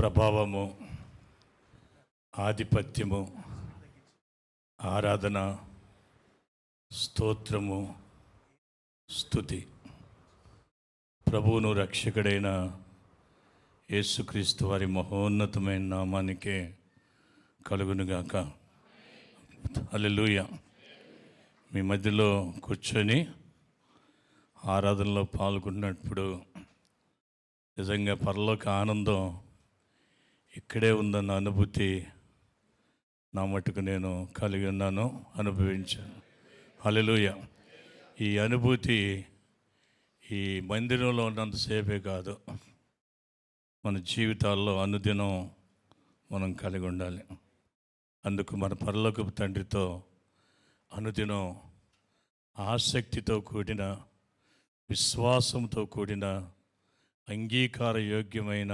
ప్రభావము, ఆధిపత్యము, ఆరాధన, స్తోత్రము, స్తుతి ప్రభువును రక్షకుడైన యేసుక్రీస్తు వారి మహోన్నతమైన నామానికే కలుగునుగాక. హల్లెలూయా. మీ మధ్యలో కూర్చొని ఆరాధనలో పాల్గొన్నప్పుడు నిజంగా పరలోక ఆనందం ఇక్కడే ఉందన్న అనుభూతి నా మటుకు నేను కలిగి ఉన్నాను, అనుభవించాను. హల్లెలూయా. ఈ అనుభూతి ఈ మందిరంలో ఉన్నంతసేపే కాదు, మన జీవితాల్లో అనుదినం మనం కలిగి ఉండాలి. అందుకు మన పరలోకపు తండ్రితో అనుదినం ఆసక్తితో కూడిన, విశ్వాసంతో కూడిన, అంగీకార యోగ్యమైన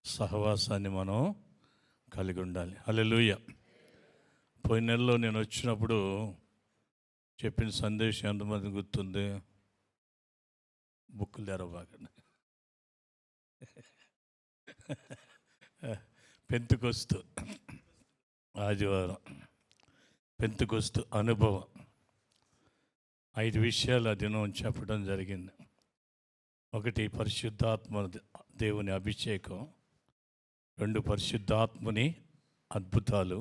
సహవాసాన్ని మనం కలిగి ఉండాలి. హల్లెలూయా. పోయిన నెలలో నేను వచ్చినప్పుడు చెప్పిన సందేశం ఎంతమంది గుర్తుంది? బుక్కులు తెరవబాకండి. పెంతెకొస్తు ఆదివారం, పెంతెకొస్తు అనుభవం 5 విషయాలు ఆ దినం చెప్పడం జరిగింది. 1, పరిశుద్ధాత్మ దేవుని అభిషేకం. 2, పరిశుద్ధాత్మని అద్భుతాలు.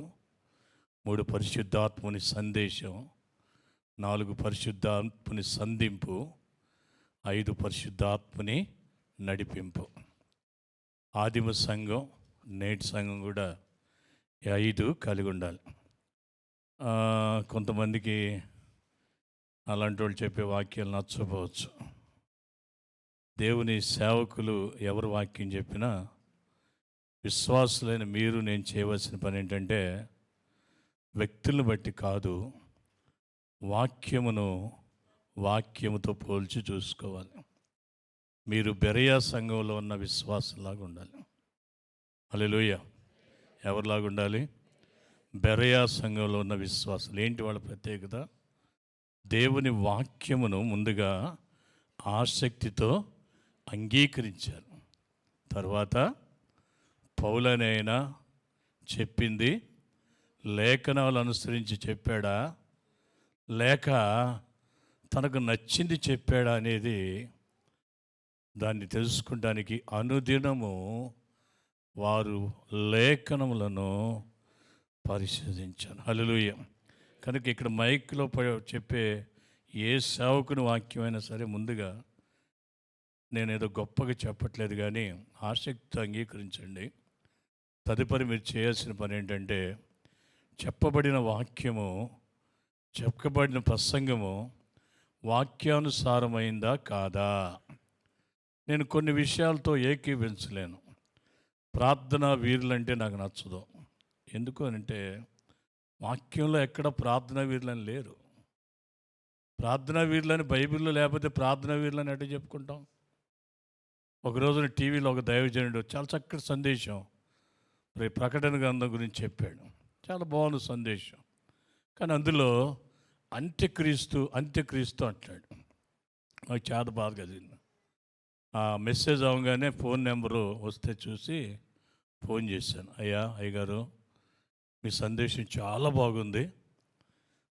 3, పరిశుద్ధాత్మని సందేశం. 4, పరిశుద్ధాత్మని సంధింపు. 5, పరిశుద్ధాత్మని నడిపింపు. ఆదిమ సంఘం, నేటి సంఘం కూడా 5 కలిగి ఉండాలి. కొంతమందికి అలాంటి వాళ్ళు చెప్పే వాక్యాలు నచ్చకపోవచ్చు. దేవుని సేవకులు ఎవరు వాక్యం చెప్పినా విశ్వాసులైన మీరు నేను చేయవలసిన పని ఏంటంటే వ్యక్తులను బట్టి కాదు, వాక్యముతో పోల్చి చూసుకోవాలి. మీరు బెరయా సంఘంలో ఉన్న విశ్వాసంలాగా ఉండాలి. హల్లెలూయా. ఎవరిలాగా ఉండాలి? బెరయా సంఘంలో ఉన్న విశ్వాసులు. ఏంటి వాళ్ళ ప్రత్యేకత? దేవుని వాక్యమును ముందుగా ఆసక్తితో అంగీకరించారు. తర్వాత పౌలనైనా చెప్పింది లేఖనాలు అనుసరించి చెప్పాడా, లేక తనకు నచ్చింది చెప్పాడా అనేది దాన్ని తెలుసుకోవడానికి అనుదినము వారు లేఖనములను పరిశోధించారు. హల్లెలూయా. కనుక ఇక్కడ మైక్లో చెప్పే ఏ సేవకుని వాక్యమైనా సరే ముందుగా, నేనేదో గొప్పగా చెప్పట్లేదు కానీ ఆసక్తితో అంగీకరించండి. తదుపరి మీరు చేయాల్సిన పని ఏంటంటే చెప్పబడిన వాక్యము, చెప్పబడిన ప్రసంగము వాక్యానుసారమైందా కాదా. నేను కొన్ని విషయాలతో ఏకీవించలేను. ప్రార్థనా వీరులంటే నాకు నచ్చదు. ఎందుకు అంటే వాక్యంలో ఎక్కడ ప్రార్థనా వీరులని లేరు. ప్రార్థనా వీరులని బైబిల్లో లేకపోతే ప్రార్థనా వీరులని ఎట్లా చెప్పుకుంటాం? ఒక రోజున టీవీలో ఒక దైవజనుడు చాలా చక్కటి సందేశం ప్రకటన గ్రంథం గురించి చెప్పాడు. చాలా బాగుంది సందేశం. కానీ అందులో అంత్యక్రీస్తు అంటాడు. నాకు చాలా బాధ కలిగింది. ఆ మెసేజ్ అవగానే ఫోన్ నెంబరు వస్తే చూసి ఫోన్ చేశాను. అయ్యగారు, మీ సందేశం చాలా బాగుంది,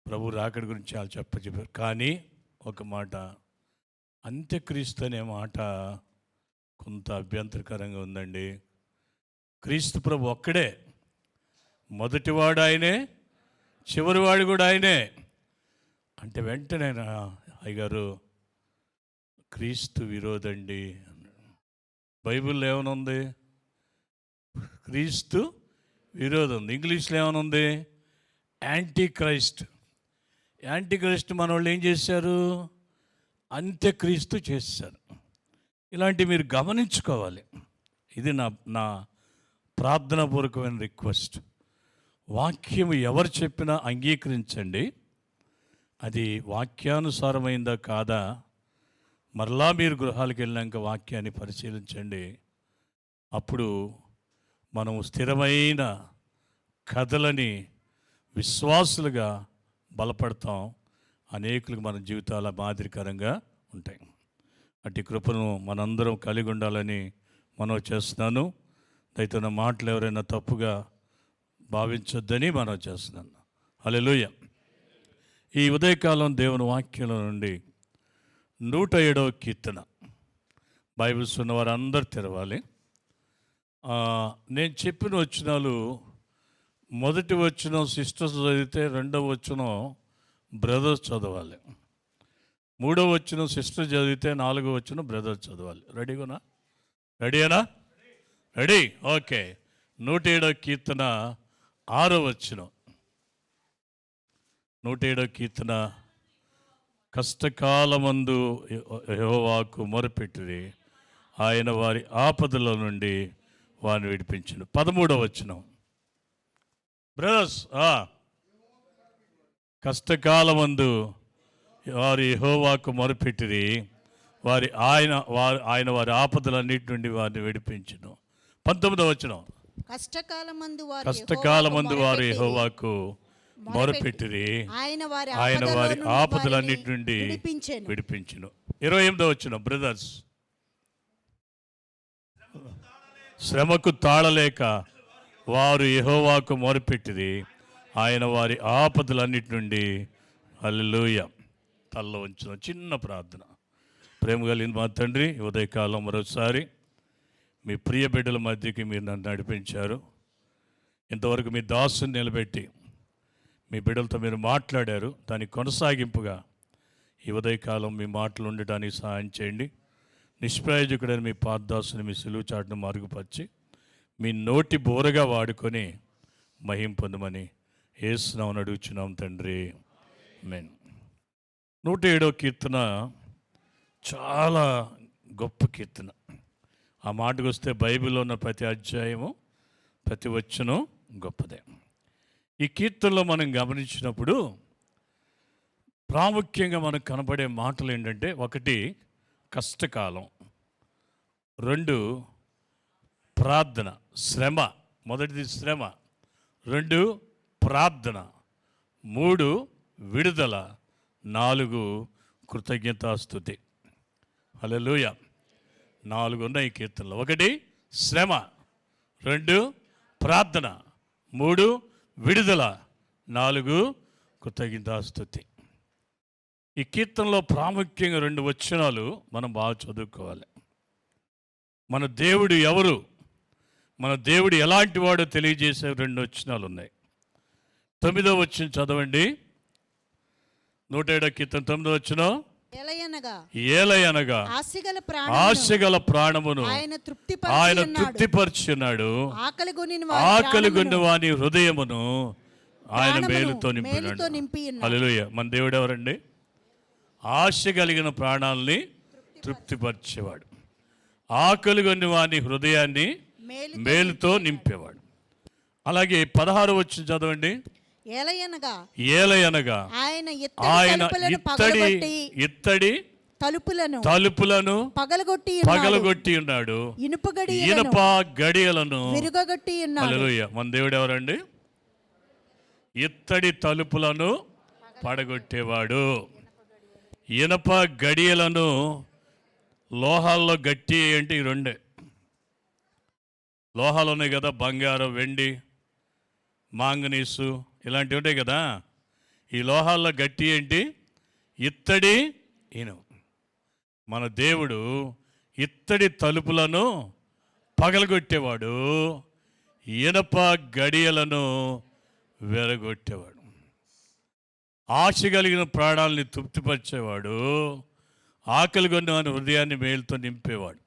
ప్రభు రాకడ గురించి చాలా చెప్పారు. కానీ ఒక మాట, అంత్యక్రీస్తు అనే మాట కొంత అభ్యంతరకరంగా ఉందండి. క్రీస్తు ప్రభు ఒక్కడే, మొదటివాడు ఆయనే, చివరివాడు కూడా ఆయనే అంటే వెంటనే అయ్యగారు క్రీస్తు విరోధండి అన్నాడు. బైబిల్లో ఏమనుంది? క్రీస్తు విరోధం ఉంది. ఇంగ్లీష్లో ఏమనుంది? Anti Christ. యాంటీ క్రైస్ట్ మన వాళ్ళు ఏం చేశారు? అంత్యక్రీస్తు చేశారు. ఇలాంటివి మీరు గమనించుకోవాలి. ఇది నా ప్రార్థనాపూర్వకమైన రిక్వెస్ట్. వాక్యము ఎవరు చెప్పినా అంగీకరించండి. అది వాక్యానుసారమైందా కాదా మరలా మీరు గృహాలకు వెళ్ళాక వాక్యాన్ని పరిశీలించండి. అప్పుడు మనం స్థిరమైన కథలని విశ్వాసులుగా బలపడతాం. అనేకులకు మన జీవితాల మాదిరికరంగా ఉంటాయి. అట్టి కృపను మనందరం కలిగి ఉండాలని మనవి చేస్తున్నాను. అయితే నా మాటలు ఎవరైనా తప్పుగా భావించొద్దని మనం చేస్తున్నాను. హల్లెలూయా. ఈ ఉదయకాలం దేవుని వాక్యంలో నుండి 107వ కీర్తన బైబిల్స్ ఉన్న వారు అందరు తెరవాలి. నేను చెప్పిన వచనాలు మొదటి వచనం సిస్టర్స్ చదివితే రెండవ వచనం బ్రదర్స్ చదవాలి, మూడవ వచనం సిస్టర్ చదివితే నాలుగవ వచనం బ్రదర్స్ చదవాలి. రెడీనా? రెడీ? ఓకే. 107వ కీర్తన 6వ వచనం. 107వ కీర్తన, కష్టకాలమందు యెహోవాకు మొరపెట్టిరి, ఆయన వారి ఆపదల నుండి వారిని విడిపించును. 13వ వచనం బ్రదర్స్. కష్టకాలమందు వారు యెహోవాకు మొరపెట్టిరి, ఆయన వారి ఆపదలన్నిటి నుండి వారిని విడిపించును. 19వ వచనం, కష్టకాలమందు వారు యెహోవాకు మొరపెట్టిరి, ఆయన వారి ఆపదలన్నిటి నుండి విడిపించును. 28వ వచనం బ్రదర్స్, శ్రమకు తాళలేక వారు యెహోవాకు మొరపెట్టిరి, ఆయన వారి ఆపదలన్నిటి నుండి. హల్లెలూయా. తల్ల ఉంచిన చిన్న ప్రార్థన. ప్రేమ కలిగిన మా తండ్రి, ఉదయకాలం మరోసారి మీ ప్రియ బిడ్డల మధ్యకి మీరు నన్ను నడిపించారు. ఇంతవరకు మీ దాసుని నిలబెట్టి మీ బిడ్డలతో మీరు మాట్లాడారు. దానికి కొనసాగింపుగా ఈ ఉదయకాలం మీ మాటలు ఉండటానికి సహాయం చేయండి. నిష్ప్రయోజకుడైన మీ పాదదాసుని మీ సిలువ చాటును మరుగుపరిచి మీ నోటి బోరగా వాడుకొని మహిం పొందమని యేసునామమున అడుగుచున్నాం తండ్రి, ఆమేన్. 107వ కీర్తన చాలా గొప్ప కీర్తన. ఆ మాటకు వస్తే బైబిల్లో ఉన్న ప్రతి అధ్యాయము, ప్రతి వచనం గొప్పదే. ఈ కీర్తనలో మనం గమనించినప్పుడు ప్రాముఖ్యంగా మనకు కనబడే మాటలు ఏంటంటే, 1 కష్టకాలం, 2 ప్రార్థన, శ్రమ. మొదటిది శ్రమ, 2 ప్రార్థన, 3 విడుదల, 4 కృతజ్ఞతాస్తుతి. హల్లెలూయా. 4 ఉన్నాయి ఈ కీర్తనలో. 1 శ్రమ, 2 ప్రార్థన, 3 విడుదల, 4 కృతజ్ఞతాస్తుతి. ఈ కీర్తనలో ప్రాముఖ్యంగా 2 వచనాలు మనం బాగా చదువుకోవాలి. మన దేవుడు ఎవరు, మన దేవుడు ఎలాంటి వాడో తెలియజేసే 2 వచనాలు ఉన్నాయి. 9వ వచనం చదవండి. 107వ కీర్తన 9వ వచనం, ఏలయనగా ఆశగల ప్రాణమును ఆయన తృప్తిపరచున్నాడు, ఆకలిగొన్న వాని హృదయమును ఆయన మేలుతో నింపినాడు. హల్లెలూయా. మన దేవుడు ఎవరండి? ఆశ కలిగిన ప్రాణాలని తృప్తిపరిచేవాడు, ఆకలిగొన్న వాని హృదయాన్ని మేలుతో నింపేవాడు. అలాగే 16వ వచనం చదవండి. ఏలయనగా ఆయన ఇత్తడి తలుపులను పగలగొట్టి ఉన్నాడు, ఇనుప గడియలను విరుగగొట్టి ఉన్నాడు. హల్లెలూయా. మన దేవుడు ఎవరండి? ఇత్తడి తలుపులను పడగొట్టేవాడు, ఇనుప గడియలను. లోహాల్లో గట్టి అంటే ఈ 2 లోహాలు ఉన్నాయి కదా, బంగారం, వెండి, మాంగనీసు ఇలాంటివి ఉంటాయి కదా. ఈ లోహాల్లో గట్టి ఏంటి? ఇత్తడి, ఇనుము. మన దేవుడు ఇత్తడి తలుపులను పగలగొట్టేవాడు, ఇనప గడియలను వెరగొట్టేవాడు, ఆశ కలిగిన ప్రాణాలని తృప్తిపరిచేవాడు, ఆకలిగొన్న హృదయాన్ని మేలుతో నింపేవాడు.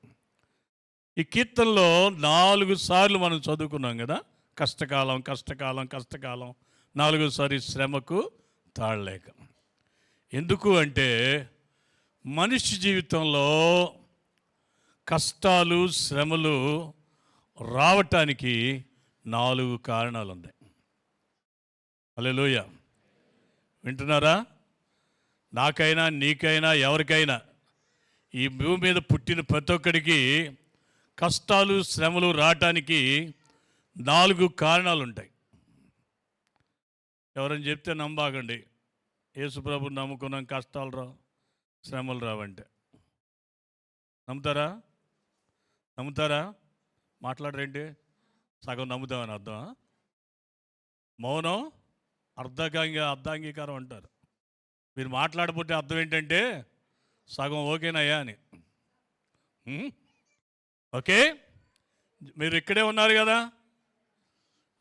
ఈ కీర్తనలో 4 సార్లు మనం చదువుకున్నాం కదా, కష్టకాలం కష్టకాలం కష్టకాలం, 4వసారి శ్రమకు తాళలేక. ఎందుకు అంటే మనిషి జీవితంలో కష్టాలు శ్రమలు రావటానికి 4 కారణాలు ఉన్నాయి. హల్లెలూయా. వింటున్నారా? నాకైనా నీకైనా ఎవరికైనా ఈ భూమి మీద పుట్టిన ప్రతి ఒక్కడికి కష్టాలు శ్రమలు రావటానికి 4 కారణాలు ఉంటాయి. ఎవరైనా చెప్తే నమ్మబాకండి. యేసుప్రభుని నమ్ముకున్నాం, కష్టాలు రావు, శ్రమలు రావంటే నమ్ముతారా? మాట్లాడరేంటి? సగం నమ్ముతామని అర్థం. మౌనం అర్ధాంగీకారం అంటారు. మీరు మాట్లాడబోతే అర్థం ఏంటంటే సగం ఓకేనయ్యా అని. ఓకే, మీరు ఇక్కడే ఉన్నారు కదా,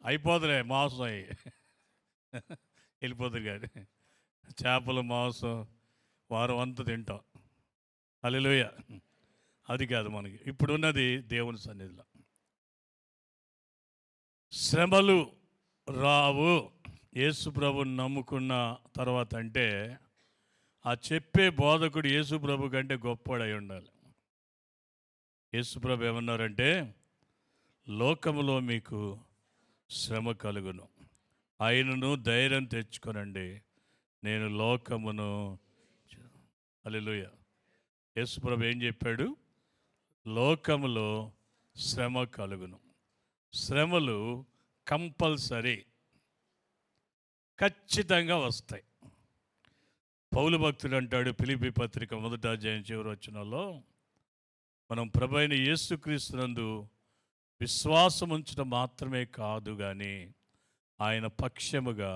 అయిపోతులే మాంసం అయ్యి వెళ్ళిపోతుంది. కానీ చేపలు మాంసం వారం అంతా తింటాం. హల్లెలూయా. అది కాదు మనకి ఇప్పుడున్నది. దేవుని సన్నిధిలో శ్రమలు రావు యేసు ప్రభుని నమ్ముకున్న తర్వాత అంటే ఆ చెప్పే బోధకుడు యేసు ప్రభు కంటే గొప్పవాడై ఉండాలి. యేసు ప్రభు ఏమన్నారంటే, లోకములో మీకు శ్రమ కలుగును, ఆయనను ధైర్యం తెచ్చుకొనండి, నేను లోకమును. హల్లెలూయా. యేసు ప్రభు ఏం చెప్పాడు? లోకములో శ్రమ కలుగును. శ్రమలు కంపల్సరీ, ఖచ్చితంగా వస్తాయి. పౌలు భక్తుడు అంటాడు ఫిలిప్పీ పత్రిక 1వ అధ్యాయం చివరి వచనంలో, మనం ప్రభు అయిన యేసుక్రీస్తునందు విశ్వాసం ఉంచడం మాత్రమే కాదు కానీ ఆయన పక్షముగా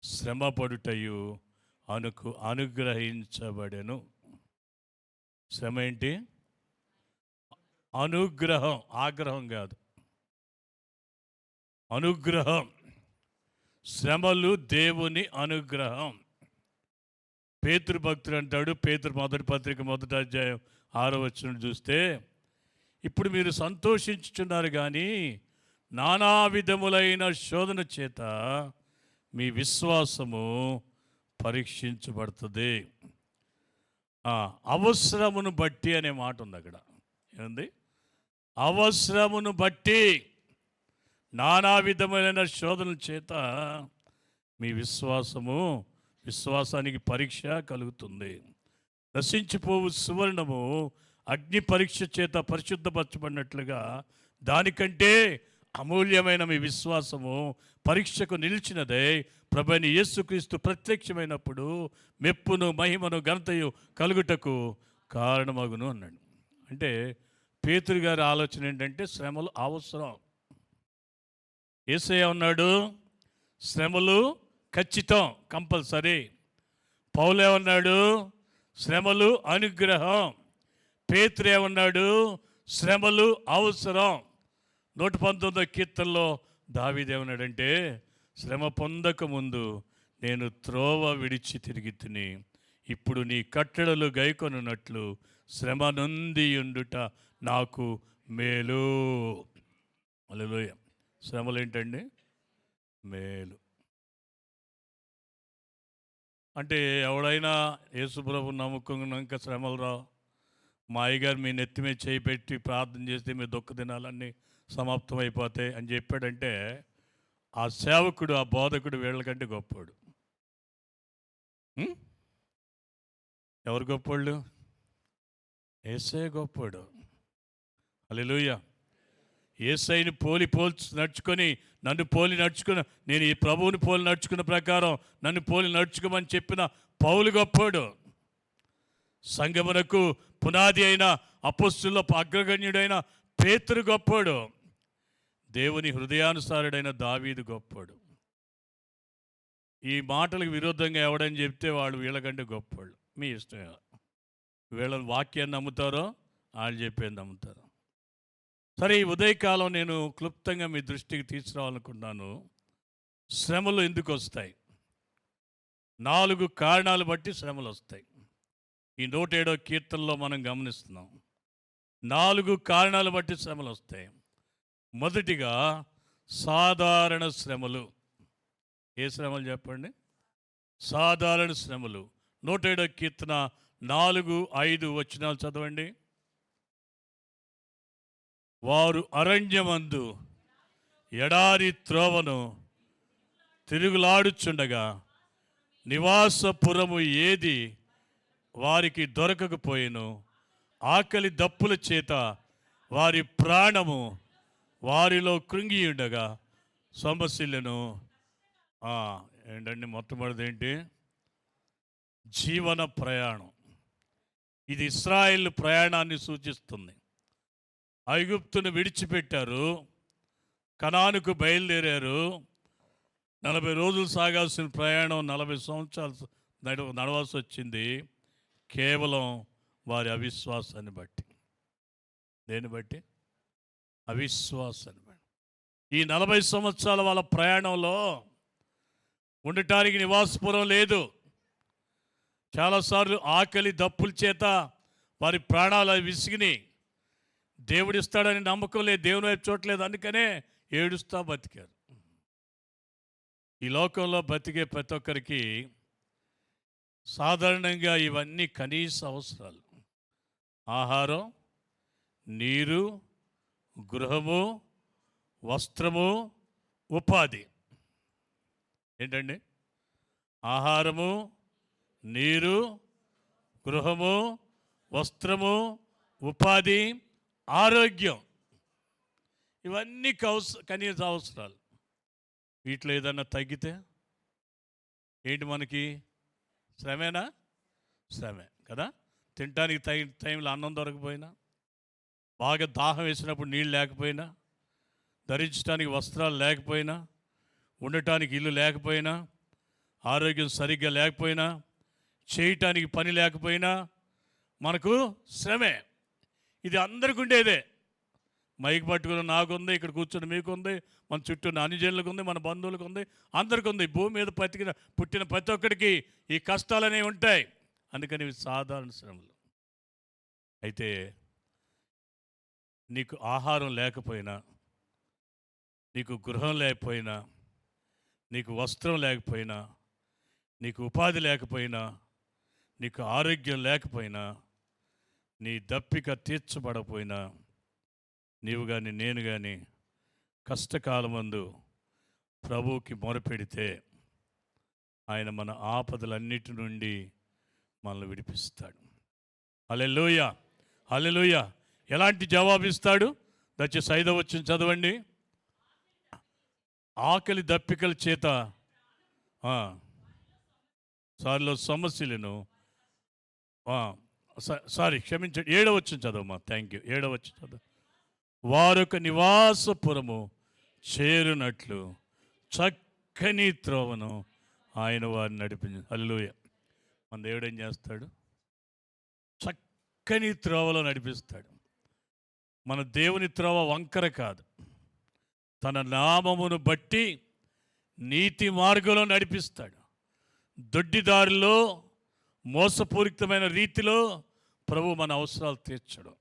శ్రమపడుటయు అనుగ్రహించబడెను. శ్రమ ఏంటి? అనుగ్రహం, ఆగ్రహం కాదు, అనుగ్రహం. శ్రమలు దేవుని అనుగ్రహం. పేతురు భక్తుడు అంటాడు, పేతురు 1వ పత్రిక 1వ అధ్యాయం 6వ వచనం చూస్తే, ఇప్పుడు మీరు సంతోషించుచున్నారు కానీ నానా విధములైన శోధన చేత మీ విశ్వాసము పరీక్షించబడుతుంది. అవసరమును బట్టి అనే మాట ఉంది అక్కడ. ఏముంది? అవసరమును బట్టి నానా విధమైన శోధనల చేత మీ విశ్వాసానికి పరీక్ష కలుగుతుంది. నశించిపోవు సువర్ణము అగ్ని పరీక్ష చేత పరిశుద్ధపరచబడినట్లుగా దానికంటే అమూల్యమైన మీ విశ్వాసము పరీక్షకు నిలిచినదే ప్రభువైన యేసుక్రీస్తు ప్రత్యక్షమైనప్పుడు మెప్పును మహిమను ఘనతయు కలుగుటకు కారణమగును అన్నాడు. అంటే పేతురు గారి ఆలోచన ఏంటంటే శ్రమలు అవసరం. యేసయ్య ఉన్నాడు, శ్రమలు ఖచ్చితం, కంపల్సరీ. పౌలు ఏమన్నాడు? శ్రమలు అనుగ్రహం. పేతురు ఏమన్నాడు? శ్రమలు అవసరం. 119వ కీర్తనలో దావీదు ఏమన్నాడంటే, శ్రమ పొందక ముందు నేను త్రోవ విడిచి తిరిగి తిని ఇప్పుడు నీ కట్టడలు గైకొనున్నట్లు శ్రమ నొంది ఉండుట నాకు మేలు. హల్లెలూయా. శ్రమలు ఏంటండి? మేలు. అంటే ఎవడైనా యేసుప్రభు నమ్ముకున్నాక శ్రమలు రావు. మా అయ్యగారు మీ నెత్తి మీద చేయి పెట్టి ప్రార్థన చేస్తే మీ దుఃఖ దినాలన్నీ సమాప్తం అయిపోతాయి అని చెప్పాడంటే ఆ సేవకుడు, ఆ బోధకుడు వీళ్ళకంటే గొప్పోడు. ఎవరు గొప్పోళ్ళు? యేసయ్య గొప్పోడు. హల్లెలూయా. యేసయ్యని పోల్చి నడుచుకొని నన్ను పోలి నడుచుకున్న, నేను ఈ ప్రభువుని పోలి నడుచుకున్న ప్రకారం నన్ను పోలి నడుచుకోమని చెప్పిన పౌలు గొప్పోడు. సంగమునకు పునాది అయిన అపొస్తలుల అగ్రగణ్యుడైన పేతురు గొప్పోడు. దేవుని హృదయానుసారుడైన దావీదు గొప్పోడు. ఈ మాటలకు విరుద్ధంగా ఎవడని చెప్తే వాళ్ళు వీళ్ళకంటే గొప్పోళ్ళు. మీ ఇష్టం. వీళ్ళ వాక్యాన్ని నమ్ముతారో వాళ్ళు చెప్పేది నమ్ముతారు. సరే, ఈ ఉదయకాలం నేను క్లుప్తంగా మీ దృష్టికి తీసుకురావాలనుకున్నాను. శ్రమలు ఎందుకు వస్తాయి? 4 కారణాలు బట్టి శ్రమలు వస్తాయి. ఈ 107వ కీర్తనలో మనం గమనిస్తున్నాం. 4 కారణాలు బట్టి శ్రమలు వస్తాయి. మొదటిగా సాధారణ శ్రమలు. ఏ శ్రమలు చెప్పండి? సాధారణ శ్రమలు. 107వ కీర్తన 4-5 వచనాలు చదవండి. వారు అరణ్యమందు ఎడారి త్రోవను తిరుగులాడుచుండగా నివాసపురము ఏది వారికి దొరకకపోయిను. ఆకలి దప్పుల చేత వారి ప్రాణము వారిలో కృంగి ఉండగా సొమ్మసిల్లను. ఏంటండి మొట్టమొదటిది ఏంటి? జీవన ప్రయాణం. ఇది ఇశ్రాయేలు ప్రయాణాన్ని సూచిస్తుంది. ఐగుప్తును విడిచిపెట్టారు, కనానుకు బయలుదేరారు. 40 రోజులు సాగాల్సిన ప్రయాణం 40 సంవత్సరాలు నడవాల్సి వచ్చింది. కేవలం వారి అవిశ్వాసాన్ని బట్టి. దేన్ని బట్టి? అవిశ్వాసాన్ని బట్టి. ఈ 40 సంవత్సరాల వాళ్ళ ప్రయాణంలో ఉండటానికి నివాసపురం లేదు. చాలాసార్లు ఆకలి దప్పుల చేత వారి ప్రాణాలు విసిగిని. దేవుడిస్తాడని నమ్మకం లేదు, దేవుని వైపు చూడలేదు, అందుకనే ఏడుస్తా బతికారు. ఈ లోకంలో బతికే ప్రతి ఒక్కరికి సాధారణంగా ఇవన్నీ కనీస అవసరాలు. ఆహారం, నీరు, గృహము, వస్త్రము, ఉపాధి. ఏంటండి? ఆహారము, నీరు, గృహము, వస్త్రము, ఉపాధి, ఆరోగ్యం. ఇవన్నీ కనీస అవసరాలు. వీటిలో ఏదన్నా తగ్గితే ఏంటి మనకి? శ్రమేనా? శ్రమే కదా. తినడానికి టైంలో అన్నం దొరకపోయినా, బాగా దాహం వేసినప్పుడు నీళ్ళు లేకపోయినా, ధరించడానికి వస్త్రాలు లేకపోయినా, ఉండటానికి ఇల్లు లేకపోయినా, ఆరోగ్యం సరిగ్గా లేకపోయినా, చేయటానికి పని లేకపోయినా మనకు శ్రమే. ఇది అందరికీ ఉండేదే. మైక్ పట్టుకుని నాకుంది, ఇక్కడ కూర్చొని మీకుంది, మన చుట్టూ అనుజనులకు ఉంది, మన బంధువులకు ఉంది, అందరికీ ఉంది. భూమి మీద పుట్టిన ప్రతి ఒక్కడికి ఈ కష్టాలు అనేవి ఉంటాయి. అందుకని ఇవి సాధారణ శ్రమలు. అయితే నీకు ఆహారం లేకపోయినా, నీకు గృహం లేకపోయినా, నీకు వస్త్రం లేకపోయినా, నీకు ఉపాధి లేకపోయినా, నీకు ఆరోగ్యం లేకపోయినా, నీ దప్పిక తీర్చబడపోయినా, నీవు కానీ నేను కానీ కష్టకాలమందు ప్రభువుకి మొరపెడితే ఆయన మన ఆపదలన్నిటి నుండి మనల్ని విడిపిస్తాడు. హల్లెలూయా, హల్లెలూయా. ఎలాంటి జవాబిస్తాడు? దయచేసి 5వ వచనం చదవండి. ఆకలి దప్పికల చేత సారిలో సమస్యలను క్షమించండి. 7వ వచనం చదవమ్మా. Thank you. 7వ వచనం చదువు. వారొక నివాసపురము చేరునట్లు చక్కని త్రోవను ఆయన వారిని నడిపించాడు. హల్లెలూయా. మన దేవుడు ఏం చేస్తాడు? చక్కని త్రోవలో నడిపిస్తాడు. మన దేవుని త్రోవ వంకర కాదు. తన నామమును బట్టి నీతి మార్గంలో నడిపిస్తాడు. దొడ్డిదారిలో మోసపూరితమైన రీతిలో ప్రభు మన అవసరాలు తీర్చడం.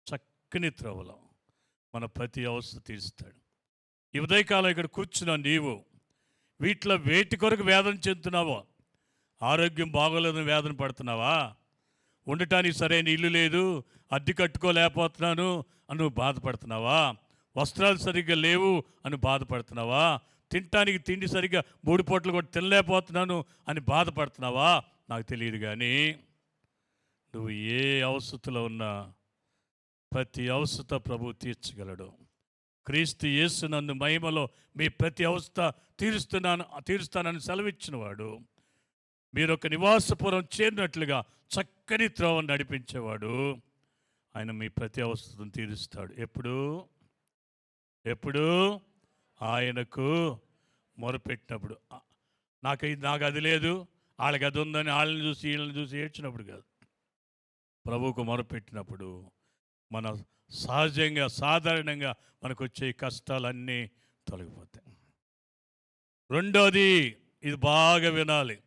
చక్కని త్రోవలో మన ప్రతి అవసరం తీరుస్తాడు. ఈ ఉదయకాలం ఇక్కడ కూర్చున్న నీవు వీటిలో వేటి కొరకు వేదన చెందుతున్నావో? ఆరోగ్యం బాగోలేదని వేదన పడుతున్నావా? ఉండటానికి సరైన ఇల్లు లేదు, అద్దె కట్టుకోలేకపోతున్నాను అని నువ్వు బాధపడుతున్నావా? వస్త్రాలు సరిగ్గా లేవు అని బాధపడుతున్నావా? తినటానికి తిండి సరిగ్గా 3 పూటలు కూడా తినలేకపోతున్నాను అని బాధపడుతున్నావా? నాకు తెలియదు, కానీ నువ్వు ఏ అవసరతలో ఉన్నా ప్రతి అవసరత ప్రభు తీర్చగలడు. క్రీస్తు యేసు నందు మహిమలో మీ ప్రతి అవసర తీరుస్తానని సెలవిచ్చినవాడు. మీరు ఒక నివాసపురం చేరినట్లుగా చక్కని త్రోవను నడిపించేవాడు. ఆయన మీ ప్రతి అవసరతను తీరుస్తాడు. ఎప్పుడు ఆయనకు మొరపెట్టినప్పుడు. నాకు అది లేదు, వాళ్ళకి అది ఉందని వాళ్ళని చూసి వీళ్ళని చూసి ఏడ్చినప్పుడు కాదు. ప్రభువుకు మొరపెట్టినప్పుడు మన సహజంగా సాధారణంగా మనకు వచ్చే కష్టాలన్నీ తొలగిపోతాయి. రెండోది, ఇది బాగా వినాలి.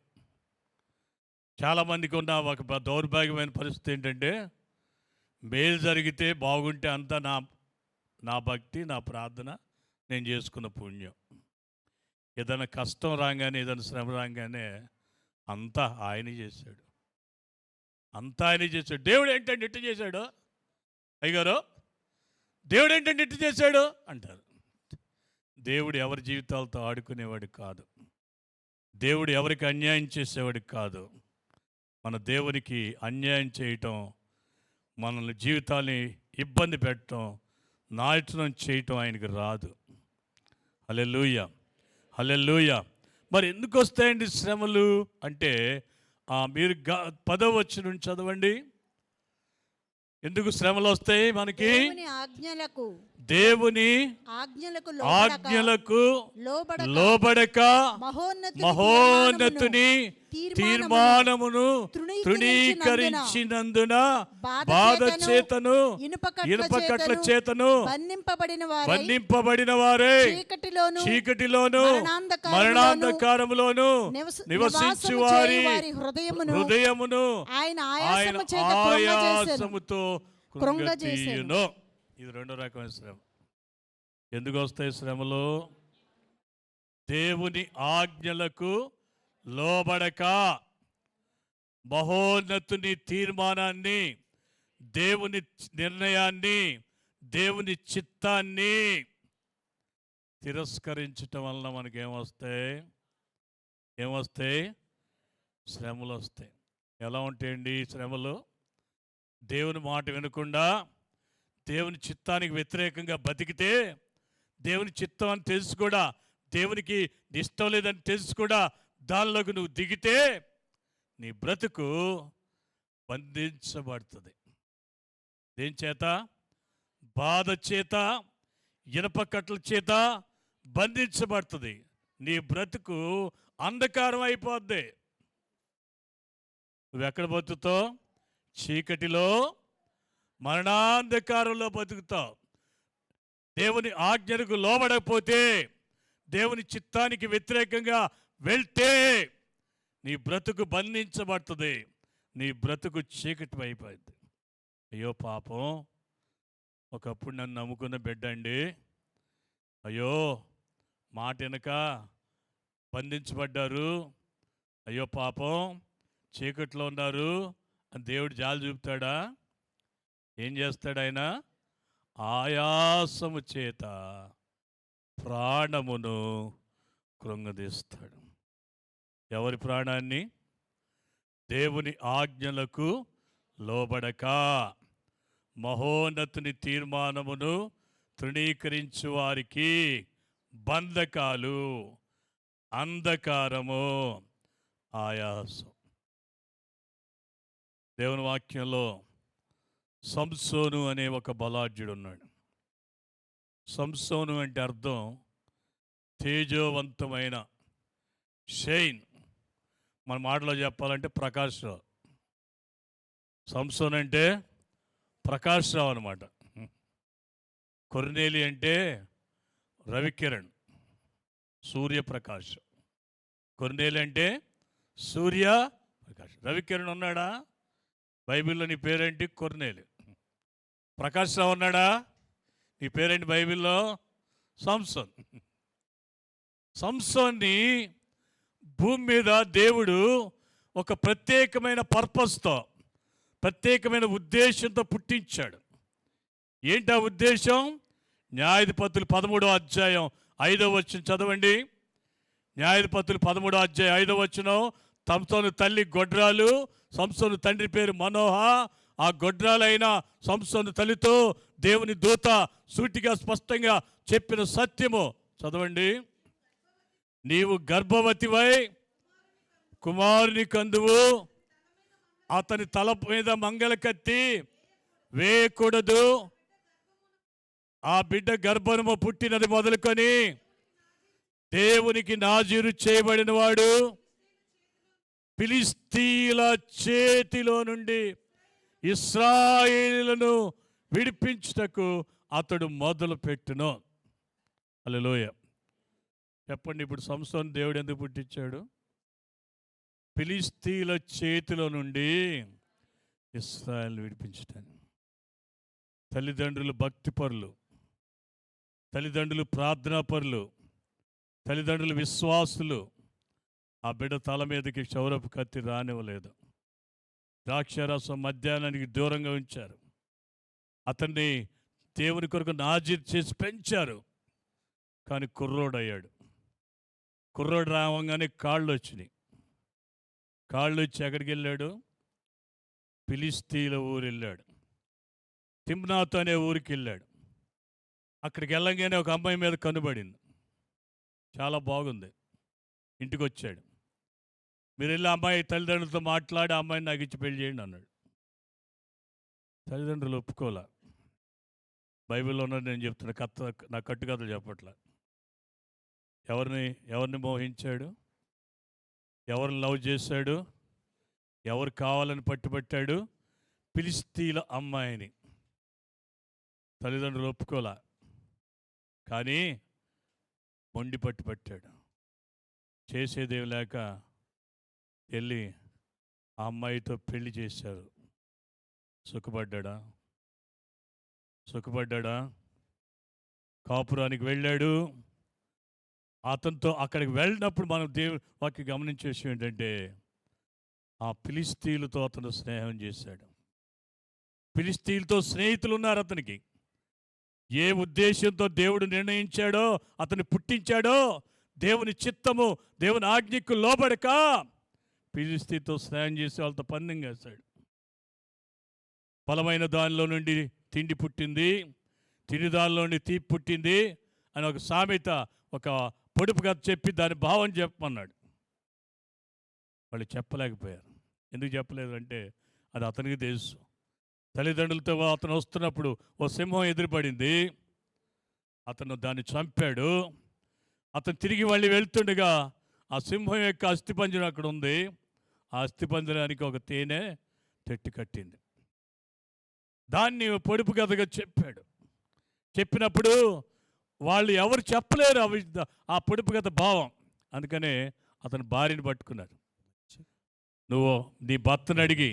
చాలామందికి ఉన్న ఒక దౌర్భాగ్యమైన పరిస్థితి ఏంటంటే, మేలు జరిగితే బాగుంటే అంతా నా భక్తి, నా ప్రార్థన, నేను చేసుకున్న పుణ్యం. ఏదైనా కష్టం రాగానే, ఏదైనా శ్రమ రాగానే అంతా ఆయనే చేశాడు, అంతా ఆయనే చేశాడు. దేవుడు ఏంటంటే ఇట్టు చేశాడు అయ్యగారు, దేవుడు ఏంటంటే ఇట్టు చేశాడు అంటారు. దేవుడు ఎవరి జీవితాలతో ఆడుకునేవాడు కాదు. దేవుడు ఎవరికి అన్యాయం చేసేవాడికి కాదు. మన దేవునికి అన్యాయం చేయటం, మనల్ని జీవితాన్ని ఇబ్బంది పెట్టడం, నాశనం చేయటం ఆయనకి రాదు. హల్లెలూయా, హల్లెలూయా. మరి ఎందుకు వస్తాయండి శ్రమలు అంటే, మీరు 10వ వచనం చదవండి. ఎందుకు శ్రమలు వస్తాయి మనకి? దేవుని ఆజ్ఞలకు లోబడక మహోన్నతుని తీర్మానమును తృణీకరించినందున బాధ చేతను ఇనుప కట్ల చేతను బంధింపబడిన వారే చీకటిలోను మరణాంధకారములోను నివసించు వారి హృదయమును ఆయన ఆయాసముతో కృంగతీయును. ఇది రెండో రకమైన శ్రమ. ఎందుకు వస్తాయి శ్రమలు? దేవుని ఆజ్ఞలకు లోబడక మహోన్నతుని తీర్మానాన్ని, దేవుని నిర్ణయాన్ని, దేవుని చిత్తాన్ని తిరస్కరించటం వలన మనకి ఏమొస్తాయి? శ్రమలు వస్తాయి. ఎలా ఉంటాయండి శ్రమలు? దేవుని మాట వినకుండా దేవుని చిత్తానికి వ్యతిరేకంగా బతికితే, దేవుని చిత్తం అని తెలుసు కూడా, దేవునికి ఇష్టం లేదని తెలుసు కూడా దానిలోకి నువ్వు దిగితే నీ బ్రతుకు బంధించబడుతుంది. దేని చేత? బాధ చేత, ఇనప కట్ల చేత బంధించబడుతుంది. నీ బ్రతుకు అంధకారం అయిపోద్ది. నువ్వెక్కడ బతుకుతావు? చీకటిలో మరణాంధకారంలో బతుకుతావు. దేవుని ఆజ్ఞలకు లోబడకపోతే, దేవుని చిత్తానికి వ్యతిరేకంగా వెళ్తే నీ బ్రతుకు బంధించబడుతుంది. నీ బ్రతుకు చీకటి అయిపోయింది. అయ్యో పాపం, ఒకప్పుడు నన్ను నమ్ముకున్న బిడ్డ అండి, అయ్యో మాట వెనక బంధించబడ్డారు, అయ్యో పాపం చీకట్లో ఉన్నారు అని దేవుడు జాలి చూపుతాడా? ఏం చేస్తాడు ఆయన? ఆయాసము చేత ప్రాణమును కృంగదీస్తాడు. ఎవరి ప్రాణాన్ని? దేవుని ఆజ్ఞలకు లోబడక మహోన్నతుని తీర్మానమును తృణీకరించు వారికి బంధకాలు, అంధకారము, ఆయాసం. దేవుని వాక్యంలో సంసోను అనే ఒక బలాఢ్యుడు ఉన్నాడు. సంసోను అంటే అర్థం తేజోవంతమైన, షైన్. మన మాటలో చెప్పాలంటే ప్రకాశ్రావు. సంసోన్ అంటే ప్రకాశ్రావు అనమాట. కొర్నేలి అంటే రవికిరణ్, సూర్యప్రకాశ్. కొర్నేలి అంటే సూర్యప్రకాశ్. రవికిరణ్ ఉన్నాడా బైబిల్లో? నీ పేరేంటి? కొర్నేలి. ప్రకాశ్రావు ఉన్నాడా? నీ పేరేంటి బైబిల్లో? సంసోన్. సంసోన్ని భూమి మీద దేవుడు ఒక ప్రత్యేకమైన పర్పస్తో, ప్రత్యేకమైన ఉద్దేశంతో పుట్టించాడు. ఏంటి ఆ ఉద్దేశం? న్యాయాధిపతులు 13వ అధ్యాయం 5వ వచనం చదవండి. న్యాయాధిపతులు 13వ అధ్యాయం 5వ వచనం. సంసోను తల్లి గొడ్రాలు, సంసోను తండ్రి పేరు మనోహ. ఆ గొడ్రాలైన సంసోను తల్లితో దేవుని దూత సూటిగా స్పష్టంగా చెప్పిన సత్యము చదవండి. నీవు గర్భవతివై కుమారుని కందువు, అతని తల మీద మంగళ కత్తి వేయకూడదు. ఆ బిడ్డ గర్భము పుట్టినది మొదలుకొని దేవునికి నాజీరు చేయబడిన వాడు ఫిలిష్తీయుల చేతిలో నుండి ఇశ్రాయేలును విడిపించుటకు అతడు మొదలు పెట్టును. హల్లెలూయా. చెప్పండి, ఇప్పుడు సంసోను దేవుడు ఎందుకు పుట్టించాడు? ఫిలిష్తీయుల చేతిలో నుండి ఇశ్రాయేలు విడిపించటానికి. తల్లిదండ్రులు భక్తిపరులు, తల్లిదండ్రులు ప్రార్థనాపరులు, తల్లిదండ్రులు విశ్వాసులు. ఆ బిడ్డ తల మీదకి క్షౌరపు కత్తి రానివ్వలేదు. ద్రాక్షారసం మధ్యాహ్నానికి దూరంగా ఉంచారు. అతన్ని దేవుని కొరకు నాజీర్ చేసి పెంచారు. కానీ కుర్రోడయ్యాడు. కుర్రోడు రావంగానే కాళ్ళు వచ్చినాయి. కాళ్ళు వచ్చి ఎక్కడికి వెళ్ళాడు? ఫిలిష్తీయుల ఊరు వెళ్ళాడు. తిమ్నాతు అనే ఊరికి వెళ్ళాడు. అక్కడికి వెళ్ళగానే ఒక అమ్మాయి మీద కనుబడింది. చాలా బాగుంది. ఇంటికి వచ్చాడు. మీరు వెళ్ళి అమ్మాయి తల్లిదండ్రులతో మాట్లాడి అమ్మాయిని నాకు ఇచ్చి పెళ్లి చేయండి అన్నాడు. తల్లిదండ్రులు ఒప్పుకోలే. బైబిల్లో ఉన్నది నేను చెప్తున్నా, నా కట్టుకథలు చెప్పట్లే. ఎవరిని మోహించాడు, ఎవరిని లవ్ చేశాడు, ఎవరు కావాలని పట్టుబట్టాడు? ఫిలిష్తీయుల అమ్మాయిని. తల్లిదండ్రులు ఒప్పుకోలే, కానీ మొండి పట్టుబట్టాడు. చేసేదేం లేక వెళ్ళి ఆ అమ్మాయితో పెళ్లి చేశారు. సుఖపడ్డా? కాపురానికి వెళ్ళాడు. అతనితో అక్కడికి వెళ్ళినప్పుడు మనం దేవుడి వాక్యం గమనించే విషయం ఏంటంటే, ఆ ఫిలిష్తీయులతో అతను స్నేహం చేశాడు. ఫిలిష్తీయులతో స్నేహితులు ఉన్నారు అతనికి. ఏ ఉద్దేశంతో దేవుడు నిర్ణయించాడో, అతను పుట్టించాడో, దేవుని చిత్తము, దేవుని ఆజ్ఞకు లోబడక ఫిలిష్తీయులతో స్నేహం చేసి వాళ్ళతో పందెం వేశాడు. బలమైన దానిలో నుండి తిండి పుట్టింది, తిండి దానిలో నుండి తీపి పుట్టింది అని ఒక సామెత, ఒక పొడుపు కథ చెప్పి దాని భావం చెప్పమన్నాడు. వాళ్ళు చెప్పలేకపోయారు. ఎందుకు చెప్పలేదు అంటే అది అతనికి తెలుసు. తల్లిదండ్రులతో అతను వస్తున్నప్పుడు ఓ సింహం ఎదురుపడింది, అతను దాన్ని చంపాడు. అతను తిరిగి మళ్ళీ వెళ్తుండగా ఆ సింహం యొక్క అస్థిపంజరం అక్కడ ఉంది. ఆ అస్థిపంజరానికి ఒక తేనె తెట్టి కట్టింది. దాన్ని పొడుపు కథగా చెప్పాడు. చెప్పినప్పుడు వాళ్ళు ఎవరు చెప్పలేరు ఆ పొడుపు కథ భావం. అందుకనే అతను భార్యని పట్టుకున్నారు. నువ్వు నీ భర్తను అడిగి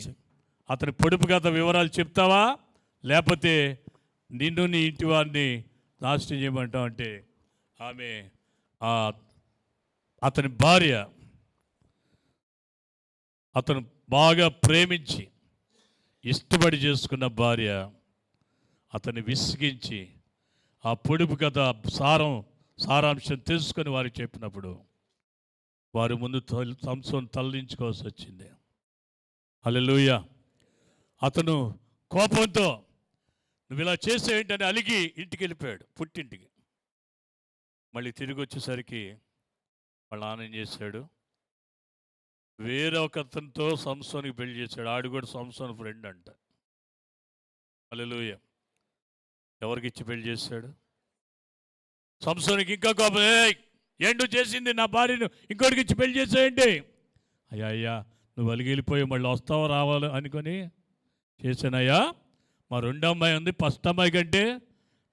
అతని పొడుపు కథ వివరాలు చెప్తావా, లేకపోతే నిన్ను నీ ఇంటి వారిని నాశనం చేయమంటావు అంటే ఆమె అతని భార్య, అతను బాగా ప్రేమించి ఇష్టపడి చేసుకున్న భార్య అతన్ని విసిగించి ఆ పొడుపు కథ సారాంశం తెలుసుకొని వారికి చెప్పినప్పుడు వారి ముందు సంసోను తలదించుకోవాల్సి వచ్చింది. హల్లెలూయా. అతను కోపంతో నువ్వు ఇలా చేసేయంటని అలిగి ఇంటికి వెళ్ళిపోయాడు, పుట్టింటికి. మళ్ళీ తిరిగి వచ్చేసరికి వాళ్ళ నాన్న ఏం చేశాడు, వేరే ఒక అతనితో సంసోనికి పెళ్లి చేశాడు. ఆడు కూడా సంసోన్ ఫ్రెండ్ అంట. హల్లెలూయా. ఎవరికి ఇచ్చి పెళ్లి చేశాడు? సంసోనికి ఇంకా కోపం, ఏంటో చేసింది నా భార్యను ఇంకోటికి ఇచ్చి పెళ్లి చేసేయండి. అయ్యా నువ్వు అలిగి వెళ్ళిపోయి మళ్ళీ వస్తావో రావాలో అనుకొని చేశానయ్యా. మా రెండో అమ్మాయి ఉంది, ఫస్ట్ అమ్మాయి కంటే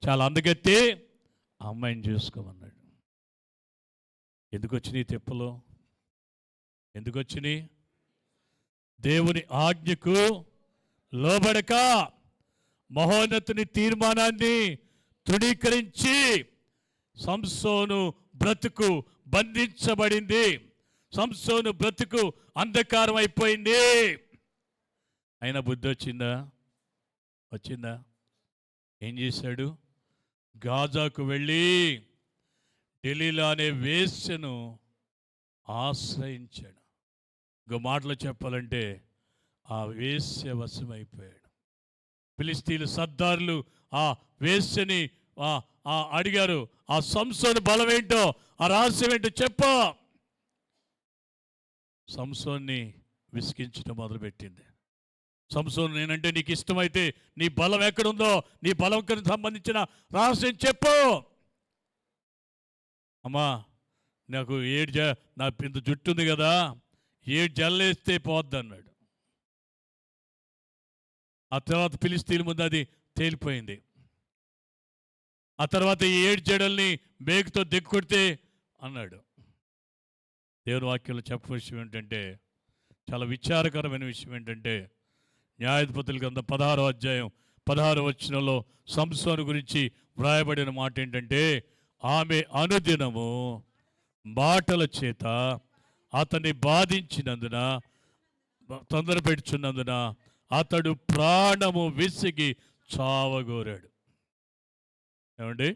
చాలా అందగెత్తి ఆ అమ్మాయిని చూసుకోమన్నాడు. ఎందుకు వచ్చినాయి తెప్పలు? ఎందుకు వచ్చినాయి? దేవుని ఆజ్ఞకు లోబడక మహోన్నతుని తీర్మానాన్ని తృణీకరించి సంసోను బ్రతుకు బంధించబడింది. సంసోను బ్రతుకు అంధకారం అయిపోయింది. అయినా బుద్ధి వచ్చిందా? ఏం చేశాడు? గాజాకు వెళ్ళి డెలీలా అనే వేశ్యను ఆశ్రయించాడు. ఇంకో మాటలో చెప్పాలంటే ఆ వేశ్య వశమైపోయాడు. ఫిలిష్తీయుల సర్దారులు ఆ వేశ్యని అడిగారు, ఆ సంసోను బలం ఏంటో, ఆ రహస్యం ఏంటో చెప్పు. సంసోన్ని విసిగించడం మొదలుపెట్టింది. సంసోను, నేనంటే నీకు ఇష్టమైతే నీ బలం ఎక్కడుందో, నీ బలంకి సంబంధించిన రహస్యం చెప్పు. అమ్మా నాకు నా ఇంత జుట్టు ఉంది కదా, 7 జల్లేస్తే పోద్ది అన్నాడు. ఆ తర్వాత ఫిలిష్తీయుల ముందు అది తేలిపోయింది. ఆ తర్వాత ఈ 7 జడల్ని మేకుతో దిక్కొడితే అన్నాడు. దేవుని వాక్యంలో చెప్పే విషయం ఏంటంటే, చాలా విచారకరమైన విషయం ఏంటంటే, న్యాయాధిపతుల గ్రంథం 16వ అధ్యాయం 16వ వచనంలో సంసోను గురించి వ్రాయబడిన మాట ఏంటంటే, ఆమె అనుదినము మాటల చేత అతన్ని బాధించినందున, తొందర పెట్టుచున్నందున అతడు ప్రాణము విసిగి చావగోరాడు. ఏమండి?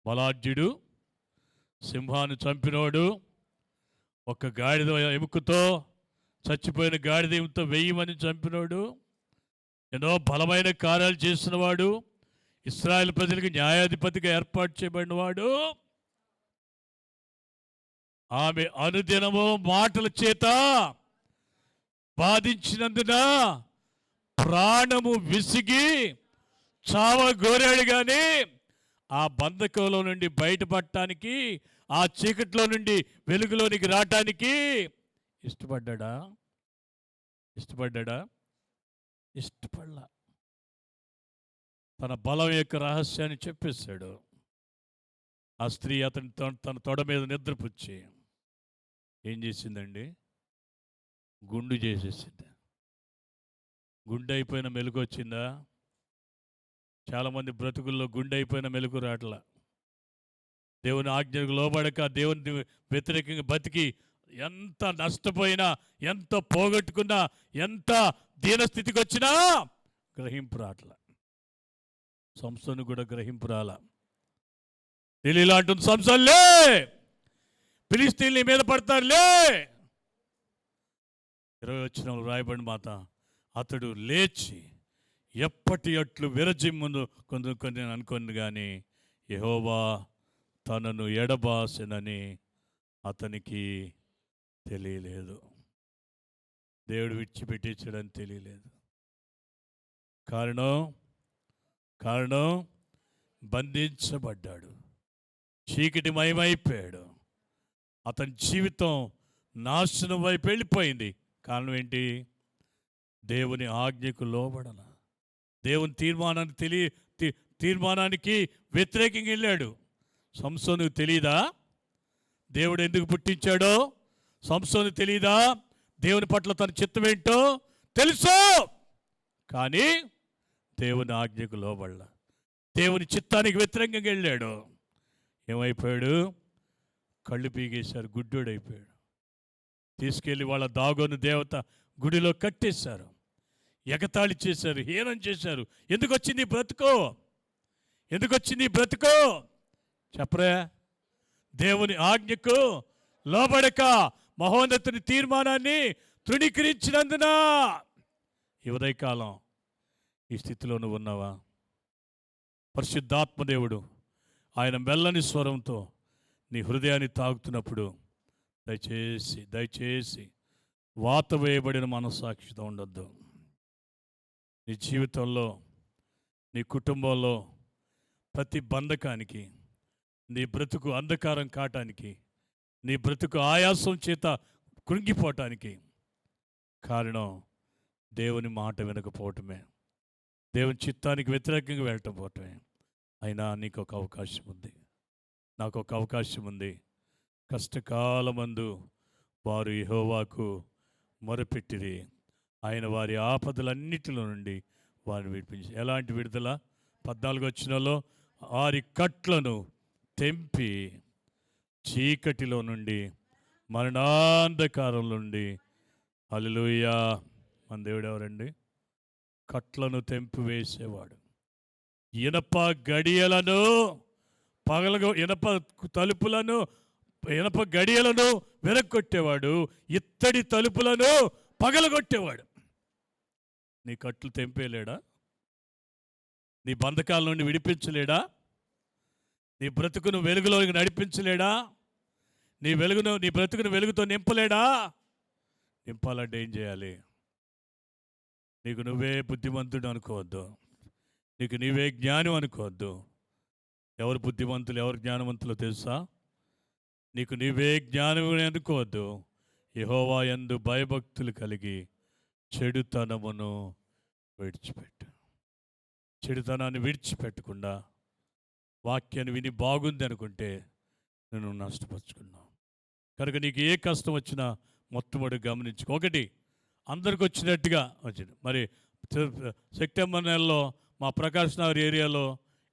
బలాఢ్యుడు, సింహాన్ని చంపినోడు, ఒక గాడిద ఎముకతో, చచ్చిపోయిన గాడిద ఎముకతో 1000 మంది చంపినోడు, ఎన్నో బలమైన కార్యాలు చేసినవాడు, ఇశ్రాయేలు ప్రజలకు న్యాయాధిపతిగా ఏర్పాటు చేయబడినవాడు, ఆమె అనుదినము మాటల చేత బాధించినందున ప్రాణము విసిగి చావ గోరాడు కానీ ఆ బంధకంలో నుండి బయటపడటానికి, ఆ చీకట్లో నుండి వెలుగులోనికి రావటానికి ఇష్టపడ్డా? ఇష్టపడ్డా? ఇష్టపడలా. తన బలం యొక్క రహస్యాన్ని చెప్పేశాడు. ఆ స్త్రీ అతని తన తొడ మీద నిద్రపుచ్చి ఏం చేసిందండి? గుండు చేసేసింది. గుండె అయిపోయిన మెలుగు వచ్చిందా? చాలామంది బ్రతుకుల్లో గుండె అయిపోయిన మెలుగు రాట్లా. దేవుని ఆజ్ఞకు లోబడక దేవుని వ్యతిరేకంగా బతికి ఎంత నష్టపోయినా, ఎంత పోగొట్టుకున్నా, ఎంత దీనస్థితికి వచ్చినా గ్రహింపు రాట్లా. సంసోను కూడా గ్రహింపు రాలా. తెలియలా అంటుంది సంసోన్లే, ఫిలిష్తీయులు మీద పడతారులే. 20 వచనంలో రాయబడిన మాట, అతడు లేచి ఎప్పటి అట్లు విరజిమ్మును కొన్ని అనుకోండి కానీ యెహోవా తనను ఎడబాసెనని అతనికి తెలియలేదు. దేవుడు విడిచిపెట్టేసాడని తెలియలేదు. కారణం బంధించబడ్డాడు, చీకటి మయమైపోయాడు, అతని జీవితం నాశనం వైపు వెళ్ళిపోయింది. కారణం ఏంటి? దేవుని ఆజ్ఞకు లోబడల, దేవుని తీర్మానానికి వ్యతిరేకంగా వెళ్ళాడు. సంసోనుకు తెలీదా దేవుడు ఎందుకు పుట్టించాడో? సంసోనుకు తెలీదా దేవుని పట్ల తన చిత్తం ఏంటో? తెలుసు, కానీ దేవుని ఆజ్ఞకు లోబడల, దేవుని చిత్తానికి వ్యతిరేకంగా వెళ్ళాడు. ఏమైపోయాడు? కళ్ళు పీగేశారు, గుడ్డోడైపోయాడు. తీసుకెళ్ళి వాళ్ళ దాగోను దేవత గుడిలో కట్టేశారు, ఎగతాళి చేశారు, హీనం చేశారు. ఎందుకు వచ్చింది బ్రతుకు? ఎందుకు వచ్చింది బ్రతుకు? చెప్పరా? దేవుని ఆజ్ఞకు లోబడక మహోన్నతుని తీర్మానాన్ని తృణీకరించినందున. ఈ ఉదయకాలం ఈ స్థితిలో నువ్వు ఉన్నావా? పరిశుద్ధాత్మదేవుడు ఆయన మెల్లని స్వరంతో నీ హృదయాన్ని తాకుతున్నప్పుడు దయచేసి వాత వేయబడిన మనస్సాక్షితో ఉండొద్దు. నీ జీవితంలో, నీ కుటుంబంలో ప్రతి బంధకానికి, నీ బ్రతుకు అంధకారం కావటానికి, నీ బ్రతుకు ఆయాసం చేత కృంగిపోవటానికి కారణం దేవుని మాట వినకపోవటమే, దేవుని చిత్తానికి వ్యతిరేకంగా వెళ్ళటం పోవటమే. అయినా నీకు ఒక అవకాశం ఉంది, నాకు ఒక అవకాశం ఉంది. కష్టకాలమందు వారు యెహోవాకు మొరపెట్టిరి, ఆయన వారి ఆపదలన్నిటిలో నుండి వారిని విడిపించి. ఎలాంటి విడుదల? 14 వచనంలో, వారి కట్లను తెంపి చీకటిలో నుండి, మరణాంధకారం నుండి. హల్లెలూయా! మన దేవుడు ఎవరండి? కట్లను తెంపి వేసేవాడు. ఇనప గడియలను ఇనప తలుపులను, ఇనప గడియలను వెనక్కొట్టేవాడు, ఇత్తడి తలుపులను పగలగొట్టేవాడు. నీ కట్లు తెంపేలేడా? నీ బంధకాల నుండి విడిపించలేడా? నీ బ్రతుకును వెలుగులోకి నడిపించలేడా? నీ బ్రతుకును వెలుగుతో నింపలేడా? నింపాలంటే ఏం చేయాలి? నీకు నువ్వే బుద్ధిమంతుడు అనుకోవద్దు, నీకు నీవే జ్ఞానం అనుకోవద్దు. ఎవరు బుద్ధిమంతులు, ఎవరు జ్ఞానవంతులో తెలుసా? నీకు నీవే జ్ఞానం అనుకోవద్దు. యెహోవా యందు భయభక్తులు కలిగి చెడుతనమును విడిచిపెట్టు. చెడుతనాన్ని విడిచిపెట్టకుండా వాక్యాన్ని విని బాగుంది అనుకుంటే నేను నష్టపరుచుకున్నావు. కనుక నీకు ఏ కష్టం వచ్చినా మొట్టమొదటి గమనించుకో. ఒకటి, అందరికి వచ్చినట్టుగా వచ్చింది. మరి సెప్టెంబర్ నెలలో మా ప్రకాష్ నగర్ ఏరియాలో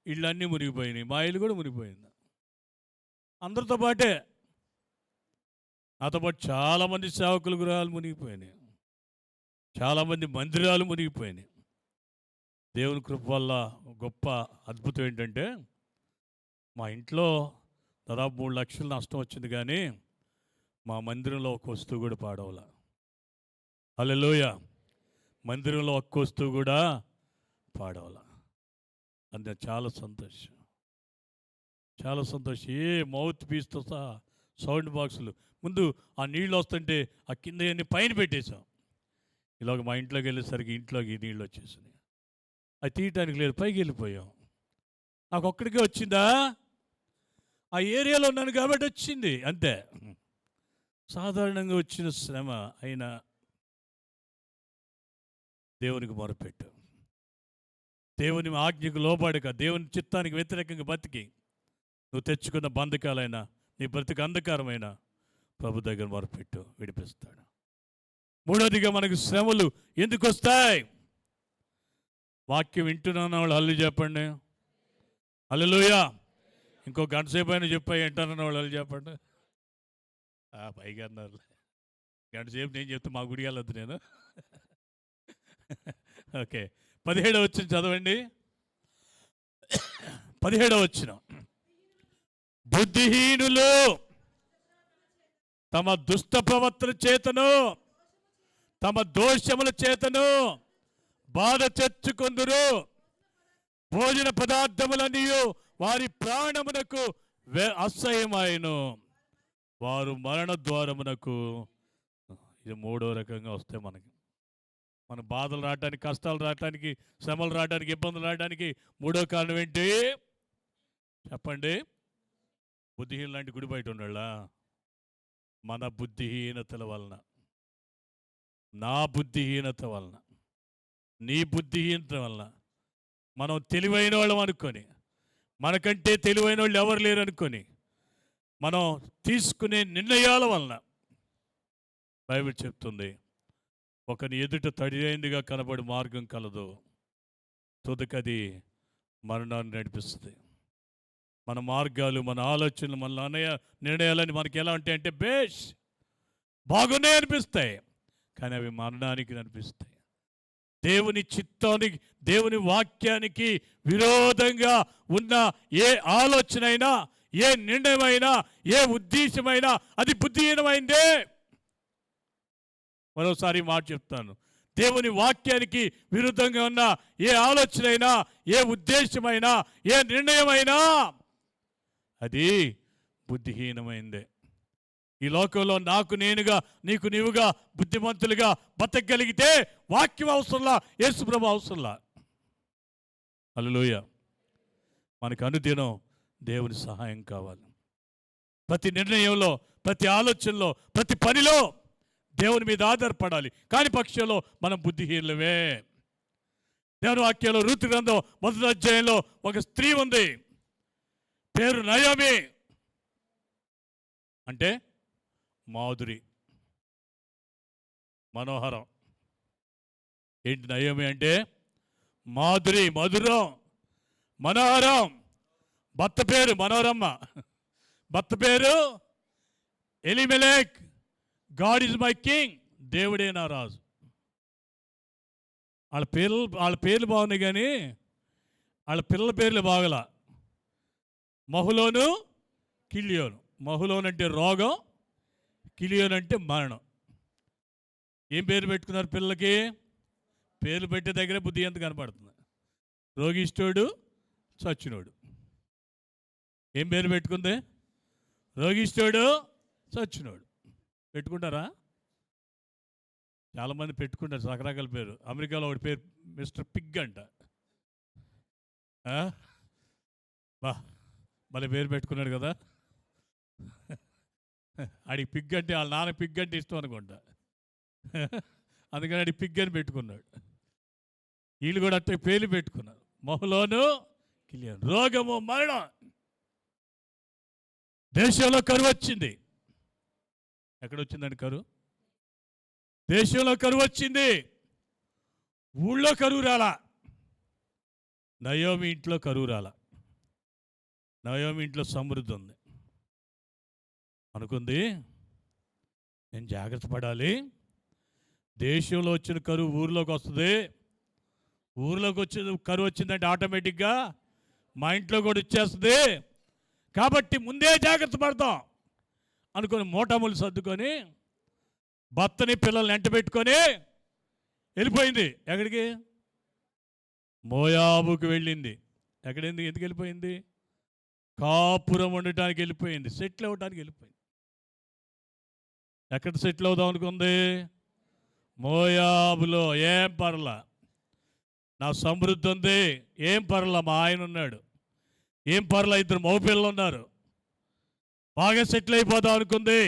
ఇళ్ళన్నీ మునిగిపోయినాయి, మా ఇల్లు కూడా మునిగిపోయింది. అందరితో పాటే, నాతో పాటు చాలామంది సేవకుల గృహాలు మునిగిపోయినాయి, చాలామంది మందిరాలు మునిగిపోయినాయి. దేవుని కృప వల్ల గొప్ప అద్భుతం ఏంటంటే, మా ఇంట్లో దాదాపు 3 లక్షలు నష్టం వచ్చింది, కానీ మా మందిరంలో ఒక వస్తువు కూడా పాడవల. హల్లెలూయా! మందిరంలో ఒక్క వస్తువు కూడా పాడవల. అంటే చాలా సంతోషం, చాలా సంతోషం. ఏ మౌత్ పీస్తో సహా సౌండ్ బాక్సులు ముందు ఆ నీళ్ళు వస్తుంటే ఆ కింద అన్ని పైన పెట్టేశాం. ఇలాగ మా ఇంట్లోకి వెళ్ళేసరికి ఇంట్లోకి నీళ్ళు వచ్చేసినాయి. అది తీయటానికి లేదు, పైకి వెళ్ళిపోయాం. నాకు ఒక్కడికే వచ్చిందా? ఆ ఏరియాలో ఉన్నాను కాబట్టి వచ్చింది, అంతే. సాధారణంగా వచ్చిన శ్రమ అయినా దేవునికి మొరపెట్టు. దేవుని ఆజ్ఞకు లోబడక, దేవుని చిత్తానికి వ్యతిరేకంగా బతికి నువ్వు తెచ్చుకున్న బంధకాలైనా, నీ బ్రతికి అంధకారమైన ప్రభు దగ్గర మొరపెట్టు, విడిపిస్తాడు. మూడోదిగా మనకు శ్రమలు ఎందుకు వస్తాయి? వాక్యం వింటున్న వాళ్ళు హల్లు చెప్పండి, హల్లెలూయా. ఇంకో గంట సేపు అయినా చెప్పాయి, వింటానన్న వాళ్ళు హల్లు చెప్పండి. పైగా అన్నారు, గంట సేపు నేను చెప్తే మా గుడికి వెళ్ళొద్దు నేను. ఓకే, 17వ వచనం చదవండి. 17వ వచనం. బుద్ధిహీనులు తమ దుష్ట ప్రవర్తన చేతను, తమ దోషముల చేతను బాధ తెచ్చుకొందురు. భోజన పదార్థములన్నీ వారి ప్రాణమునకు అసహ్యమాయను. వారు మరణ ద్వారమునకు. ఇది మూడో రకంగా వస్తాయి మనకి. మన బాధలు రావడానికి, కష్టాలు రావడానికి, శ్రమలు రావడానికి, ఇబ్బందులు రావడానికి మూడో కారణం ఏంటి చెప్పండి? బుద్ధిహీన లాంటి గుడి బయట ఉండాలా? మన బుద్ధిహీనతల వలన, నా బుద్ధిహీనత వలన, నీ బుద్ధిహీనత వలన మనం తెలివైన వాళ్ళం అనుకొని, మనకంటే తెలివైన వాళ్ళు ఎవరు లేరు అనుకొని మనం తీసుకునే నిర్ణయాల వలన బైబిల్ చెప్తుంది, ఒకని ఎదుట తడిరైందిగా కనబడి మార్గం కలదు, తుదకది మరణాన్ని నడిపిస్తుంది. మన మార్గాలు, మన ఆలోచనలు, మన నిర్ణయాలని మనకి ఎలా ఉంటాయంటే బేష్ బాగున్నాయి అనిపిస్తాయి, కానీ అవి మరణానికి అనిపిస్తాయి. దేవుని చిత్తానికి, దేవుని వాక్యానికి విరోధంగా ఉన్న ఏ ఆలోచనైనా, ఏ నిర్ణయమైనా, ఏ ఉద్దేశమైనా అది బుద్ధిహీనమైందే. మరోసారి మాట చెప్తాను, దేవుని వాక్యానికి విరుద్ధంగా ఉన్న ఏ ఆలోచనైనా, ఏ ఉద్దేశమైనా, ఏ నిర్ణయమైనా అది బుద్ధిహీనమైందే. ఈ లోకంలో నాకు నేనుగా, నీకు నీవుగా బుద్ధిమంతులుగా బతకగలిగితే వాక్యం అవసరంలా, యేసు ప్రభు అవసరంలా. హల్లెలూయా. మనకు అనుదినం దేవుని సహాయం కావాలి. ప్రతి నిర్ణయంలో, ప్రతి ఆలోచనలో, ప్రతి పనిలో దేవుని మీద ఆధారపడాలి. కాని పక్షంలో మనం బుద్ధిహీనులమే. దేవుని వాక్యంలో రూతు గ్రంథం 1వ అధ్యాయంలో ఒక స్త్రీ ఉంది, పేరు నయోమి, అంటే మాధురి, మనోహరం. ఏంటి నయోమి అంటే? మాధురి, మధురం, మనోహరం. భర్త పేరు మనోరమ్మ, భర్త పేరు Elimelech. God is my king, దేవుడే నా రాజు. వాళ్ళ పేర్లు బాగున్నాయి, కానీ వాళ్ళ పిల్లల పేర్లు బాగలా. మహులోను, కిలియోను. మహులోను అంటే రోగం, కిలియోను అంటే మరణం. ఏం పేరు పెట్టుకున్నారు పిల్లలకి? పేర్లు పెట్టే దగ్గర బుద్ధి ఎంత కనపడుతుంది. రోగిష్ఠుడు, చచ్చినోడు. ఏం పేరు పెట్టుకుంది? రోగిష్ఠుడు, చచ్చినోడు. పెట్టుకుంటారా? చాలామంది పెట్టుకుంటారు రకరకాల పేరు. అమెరికాలో ఒకటి పేరు మిస్టర్ పిగ్ అంట. మళ్ళీ పేరు పెట్టుకున్నాడు కదా. ఆడికి పిగ్ అంటే వాళ్ళ నాన్న పిగ్ అంటే ఇష్టం అనుకుంటా, అందుకని ఆడికి పిగ్ అని పెట్టుకున్నాడు. వీళ్ళు కూడా అట్టే పేర్లు పెట్టుకున్నారు. మహులోను, కిలియోను. రోగము, మరణం. దేశంలో కరువు వచ్చింది. ఎక్కడొచ్చిందండి కరువు? దేశంలో కరువు వచ్చింది, ఊళ్ళో కరువు రాలా. నయోమి ఇంట్లో కరువు రాలా. నయోమి ఇంట్లో సమృద్ధి ఉంది. అనుకుంది, నేను జాగ్రత్త పడాలి, దేశంలో వచ్చిన కరువు ఊర్లోకి వస్తుంది, ఊర్లోకి వచ్చిన కరువు వచ్చిందంటే ఆటోమేటిక్గా మా ఇంట్లో కూడా వచ్చేస్తుంది, కాబట్టి ముందే జాగ్రత్త పడతాం అనుకొని మోటాములు సర్దుకొని భర్తని పిల్లల్ని ఎంట పెట్టుకొని వెళ్ళిపోయింది. ఎక్కడికి? మోయాబుకి వెళ్ళింది. ఎక్కడైంది? ఎందుకు వెళ్ళిపోయింది? కాపురం ఉండటానికి వెళ్ళిపోయింది, సెటిల్ అవ్వడానికి వెళ్ళిపోయింది. ఎక్కడ సెటిల్ అవుదాం అనుకుంది? మోయాబులో. ఏం పర్లా, నా సమృద్ధి ఉంది, ఏం పర్లా, మా ఆయన ఉన్నాడు, ఏం పర్లా, ఇద్దరు మగపిల్లలు ఉన్నారు, బాగా సెటిల్ అయిపోదాం అనుకుంది,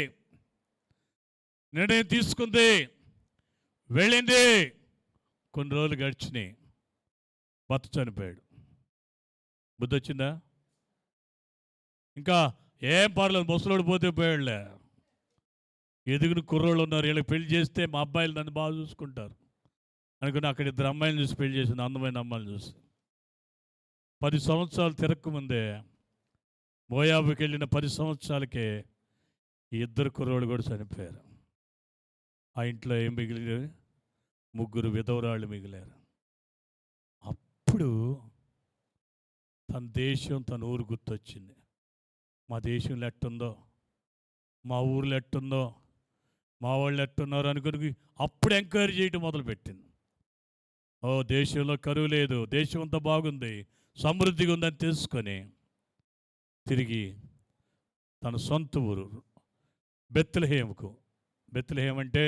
నిర్ణయం తీసుకుంది, వెళ్ళింది. కొన్ని రోజులు గడిచినాయి, భర్త చనిపోయాడు. బుద్ధి వచ్చిందా? ఇంకా ఏం పర్లేదు, ముసలోడు పోతే పోయాడులే, ఎదుగుని కుర్రోళ్ళు ఉన్నారు, వీళ్ళకి పెళ్లి చేస్తే మా అబ్బాయిలు నన్ను బాగా చూసుకుంటారు అనుకుని అక్కడ ఇద్దరు అమ్మాయిలు చూసి పెళ్లి చేసింది, అందమైన అమ్మాయిలు చూసి. 10 సంవత్సరాలు తిరగకముందే, మోయాబుకి వెళ్ళిన 10 సంవత్సరాలకే ఈ ఇద్దరు కుర్రోళ్ళు కూడా చనిపోయారు. ఆ ఇంట్లో ఏం మిగిలి? 3 విధవరాళ్ళు మిగిలారు. అప్పుడు తన దేశం, తన ఊరు గుర్తొచ్చింది. మా దేశంలో ఎట్టుందో, మా ఊర్లో ఎట్టుందో, మా వాళ్ళు ఎట్టున్నారు అనుకుని అప్పుడు ఎంక్వైరీ చేయడం మొదలుపెట్టింది. ఓ, దేశంలో కరువు లేదు, దేశం అంతా బాగుంది, సమృద్ధిగా ఉందని తెలుసుకొని తిరిగి తన సొంత ఊరు బెత్లెహేముకు, బెత్లెహేం అంటే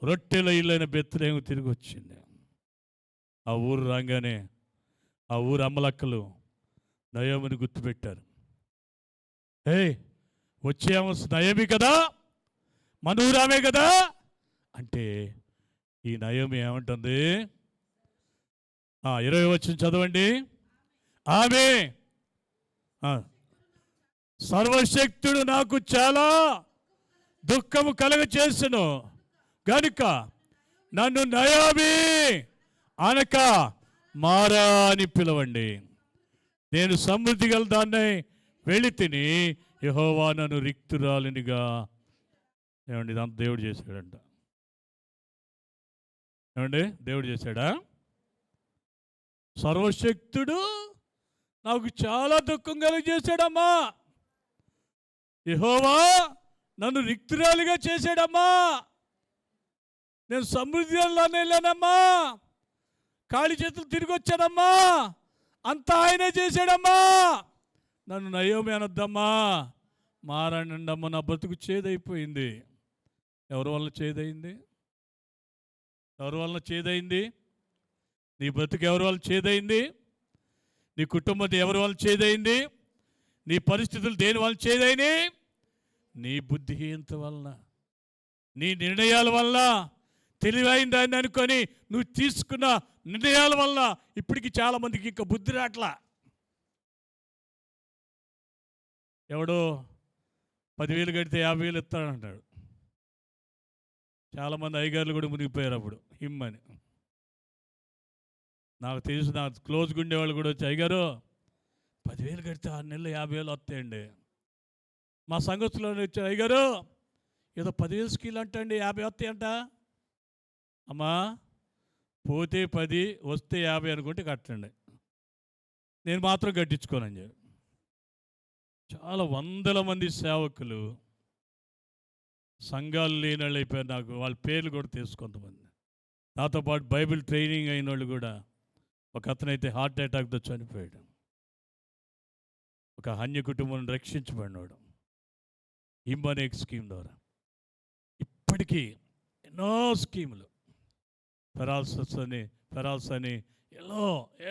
రొట్టెల ఇల్లైన బెత్లెహేము తిరిగి వచ్చింది. ఆ ఊరు రాగానే ఆ ఊరు అమ్మలక్కలు నయోమిని గుర్తుపెట్టారు. వచ్చేమో నయోమి కదా, మన ఊరామే కదా అంటే, ఈ నయోమి ఏమంటుంది? 20 వచనం చదవండి. ఆమె సర్వశక్తుడు నాకు చాలా దుఃఖము కలగ చేసెను గనుక నన్ను నయోమి అనక మారా అని పిలవండి. నేను సమృద్ధి గల దాన్ని వెళ్ళి తిని, యెహోవా నన్ను రిక్తురాలినిగా. ఏమండి, ఇదంతా దేవుడు చేశాడంట. ఏమండి, దేవుడు చేశాడా? సర్వశక్తుడు నాకు చాలా దుఃఖం కలిగజేశాడమ్మా, యెహోవా నన్ను రిక్తురాలిగా చేశాడమ్మా, నేను సమృద్ధిలోనే వెళ్ళానమ్మా, ఖాళీ చేతులు తిరిగి వచ్చానమ్మా, అంతా ఆయనే చేశాడమ్మా, నన్ను నయోమి అనొద్దమ్మా, మారానండమ్మా, నా బ్రతుకు చేదైపోయింది. ఎవరి వల్ల చేదైంది? ఎవరి వల్ల చేదైంది? నీ బ్రతుకు ఎవరి వల్ల చేదైంది? నీ కుటుంబం ఎవరి వల్ల చేదైంది? నీ పరిస్థితులు దేని వల్ల చేదైనాయి? నీ బుద్ధిహీనత వలన, నీ నిర్ణయాల వల్ల, తెలివైన దాన్ని అనుకొని నువ్వు తీసుకున్న నిర్ణయాల వల్ల ఇప్పటికి చాలామందికి ఇంకా బుద్ధి రాట్లా. ఎవడో 10,000 కడితే 50,000 ఇస్తాడంటాడు. చాలామంది అయ్యగారులు కూడా మునిగిపోయారు అప్పుడు హిమ్మని. నాకు తెలుసు, నాకు క్లోజ్గా ఉండేవాళ్ళు కూడా వచ్చి, అయ్యగారు 10,000 కడితే 6 నెలలు 50,000 వస్తాయండి. మా సంఘస్థులో వచ్చారు, అయ్యగారు ఏదో 10,000 స్కీల్ అంటండి, 50 వస్తాయంట. అమ్మా, పోతే 10 వస్తే 50 అనుకుంటే కట్టండి, నేను మాత్రం కట్టించుకోనని చెప్పి. చాలా వందల మంది సేవకులు సంఘాలు లేని వాళ్ళు అయిపోయారు. నాకు వాళ్ళ పేర్లు కూడా తెలుసు కొంతమంది. నాతో పాటు బైబిల్ ట్రైనింగ్ అయిన వాళ్ళు కూడా. ఒక అతనైతే హార్ట్ అటాక్తో చనిపోయాడు. ఒక హన్య కుటుంబం రక్షించబడినాడు హింబనేక్ స్కీమ్ ద్వారా. ఇప్పటికీ ఎన్నో స్కీములు, ఫెరాల్స్ అని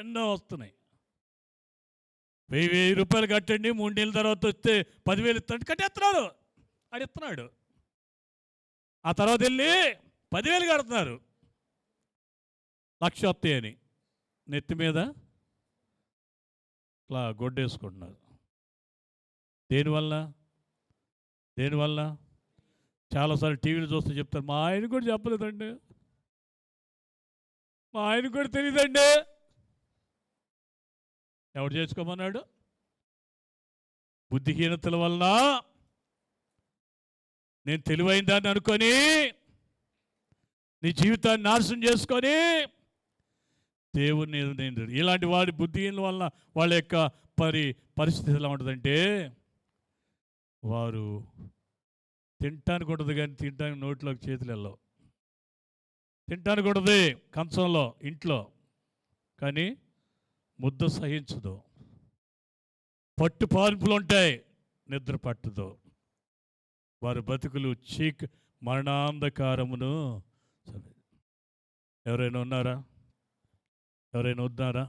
ఎన్నో వస్తున్నాయి. 1000 రూపాయలు కట్టండి, 3 నెలల తర్వాత వస్తే 10,000 ఇస్తాడు, కట్టేస్తున్నారు. అడిస్తున్నాడు. ఆ తర్వాత వెళ్ళి 10,000 కడుతున్నారు, 1,00,000 వస్తాయని నెత్తి మీద ఇట్లా గొడ్డేసుకుంటున్నారు. దేనివల్ల చాలాసార్లు టీవీలు చూస్తే చెప్తారు, మా ఆయన కూడా చెప్పలేదండి, మా ఆయన కూడా తెలియదండి. ఎవడు చేసుకోమన్నాడు? బుద్ధిహీనతల వలన నేను తెలివైన దాన్ని అనుకొని నీ జీవితాన్ని నాశనం చేసుకొని దేవుణ్ణి నేను. ఇలాంటి వాడి బుద్ధిహీనుల వలన వాళ్ళ యొక్క పరిస్థితి ఎలా ఉంటుందంటే, వారు తినటానికి ఉంటుంది కానీ తినటానికి నోట్లోకి చేతులు వెళ్ళవు. తినటానికి ఉంటుంది కంచంలో ఇంట్లో, కానీ ముద్ద సహించదు. పట్టు పాన్పులు ఉంటాయి, నిద్ర పట్టదు. వారి బతుకులు మరణాంధకారమును. ఎవరైనా ఉన్నారా? ఎవరైనా ఉన్నారా?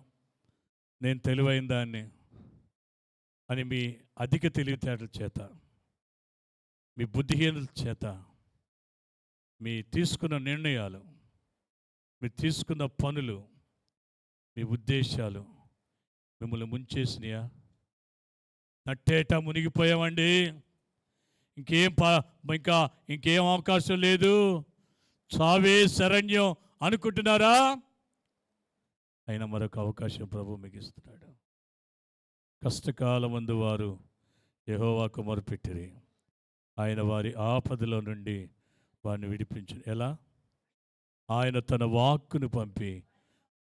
నేను తెలివైన దాన్ని అని మీ అధిక తెలివితేటల చేత, మీ బుద్ధిహీనత చేత, మీ తీసుకున్న నిర్ణయాలు, మీరు తీసుకున్న పనులు, మీ ఉద్దేశాలు మిమ్మల్ని ముంచేసినాయా? నట్టేట మునిగిపోయామండి, ఇంకా ఇంకేం అవకాశం లేదు, చావే శరణ్యం అనుకుంటున్నారా? అయినా మరొక అవకాశం ప్రభు మీకు ఇస్తున్నాడు. కష్టకాలమందు వారు యెహోవాకు మొరపెట్టిరి, ఆయన వారి ఆపదలో నుండి వారిని విడిపించు. ఎలా? ఆయన తన వాక్కును పంపి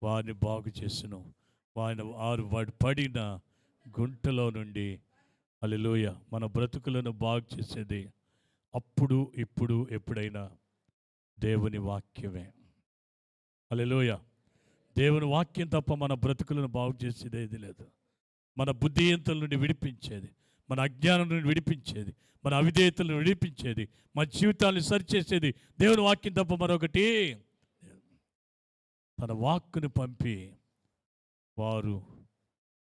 వారిని బాగు చేసెను. వాడు పడిన గుంటలో నుండి, హల్లెలూయ, మన బ్రతుకులను బాగు చేసేది అప్పుడు, ఇప్పుడు, ఎప్పుడైనా దేవుని వాక్యమే. హల్లెలూయ. దేవుని వాక్యం తప్ప మన బ్రతుకులను బాగు చేసేది ఏది లేదు. మన బుద్ధిహీనతల నుండి విడిపించేది, మన అజ్ఞానం నుండి విడిపించేది, మన అవిధేయతలను విడిపించేది, మన జీవితాన్ని సరిచేసేది దేవుని వాక్యం తప్ప మరొకటి. తన వాక్కుని పంపి వారు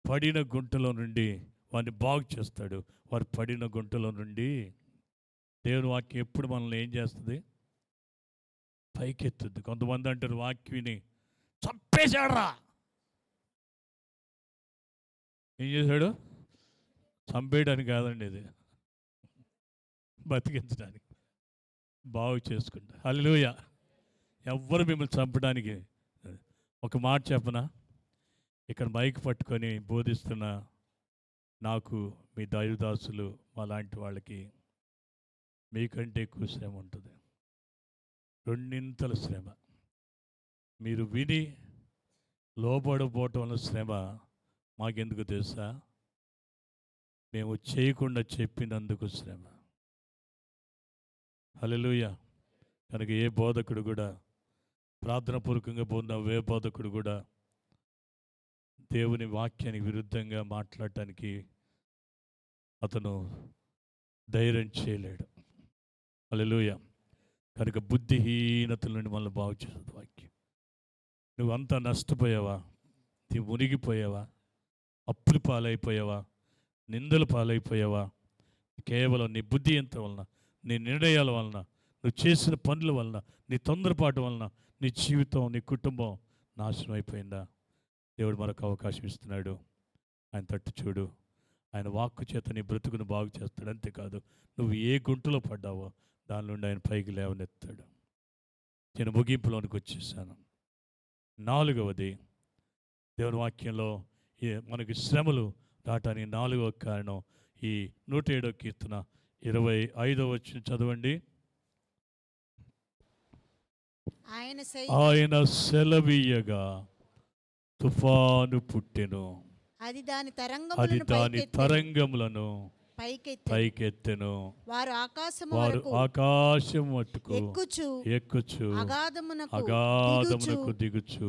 పడిన గుంటలో నుండి వారిని బాగు చేస్తాడు. వారు పడిన గుంటలో నుండి దేవుని వాక్యం ఎప్పుడు మనల్ని ఏం చేస్తుంది? పైకెత్తుద్ది. కొంతమంది అంటారు వాక్యని చంపేశాడురా. ఏం చేశాడు? చంపేయడానికి కాదండి, ఇది బతికించడానికి, బాగు చేసుకుంటా. హల్లెలూయా. ఎవ్వరు మిమ్మల్ని చంపడానికి. ఒక మాట చెప్పనా? ఇక్కడ మైక్ పట్టుకొని బోధిస్తున్న నాకు, మీ దైవదాసులు అలాంటి వాళ్ళకి మీకంటే ఎక్కువ శ్రమ ఉంటుంది, రెండింతల శ్రమ. మీరు విని లోబడపోవటం వల్ల శ్రమ మాకెందుకు తెలుసా? మేము చేయకుండా చెప్పినందుకు శ్రమ. హల్లెలూయా. కనుక ఏ బోధకుడు కూడా, ప్రార్థనాపూర్వకంగా పొందిన ఏ బోధకుడు కూడా దేవుని వాక్యానికి విరుద్ధంగా మాట్లాడటానికి అతను ధైర్యం చేయలేడు. హల్లెలూయా. కనుక బుద్ధిహీనతల నుండి మనల్ని బాగు చేస్తుంది వాక్యం. నువ్వంతా నష్టపోయావా? నువ్వు మునిగిపోయావా? అప్పులు పాలైపోయావా? నిందలు పాలైపోయావా? కేవలం నీ బుద్ధిహీనత వలన, నీ నిర్ణయాల వలన, నువ్వు చేసిన పనుల వలన, నీ తొందరపాటు వలన నీ జీవితం, నీ కుటుంబం నాశనం అయిపోయిందా? దేవుడు మరొక అవకాశం ఇస్తున్నాడు. ఆయన తట్టు చూడు. ఆయన వాక్కు చేత నీ బ్రతుకును బాగు చేస్తాడు. అంతేకాదు, నువ్వు ఏ గుంటలో పడ్డావో దాని నుండి ఆయన పైకి లేవనెత్తాడు. నేను ముగింపులోనికి వచ్చేసాను. 4వది, దేవుని వాక్యంలో మనకి శ్రమలు రావటానికి 4వ కారణం ఈ 107వ కీర్తన 25వ వచనం చదవండి. ఆయన సెలవీయగా తుఫాను పుట్టెను, అది దాని తరంగములను పైకెత్తెను. వారు ఆకాశం మట్టుకు ఎక్కుచు అగాధమునకు దిగుచు.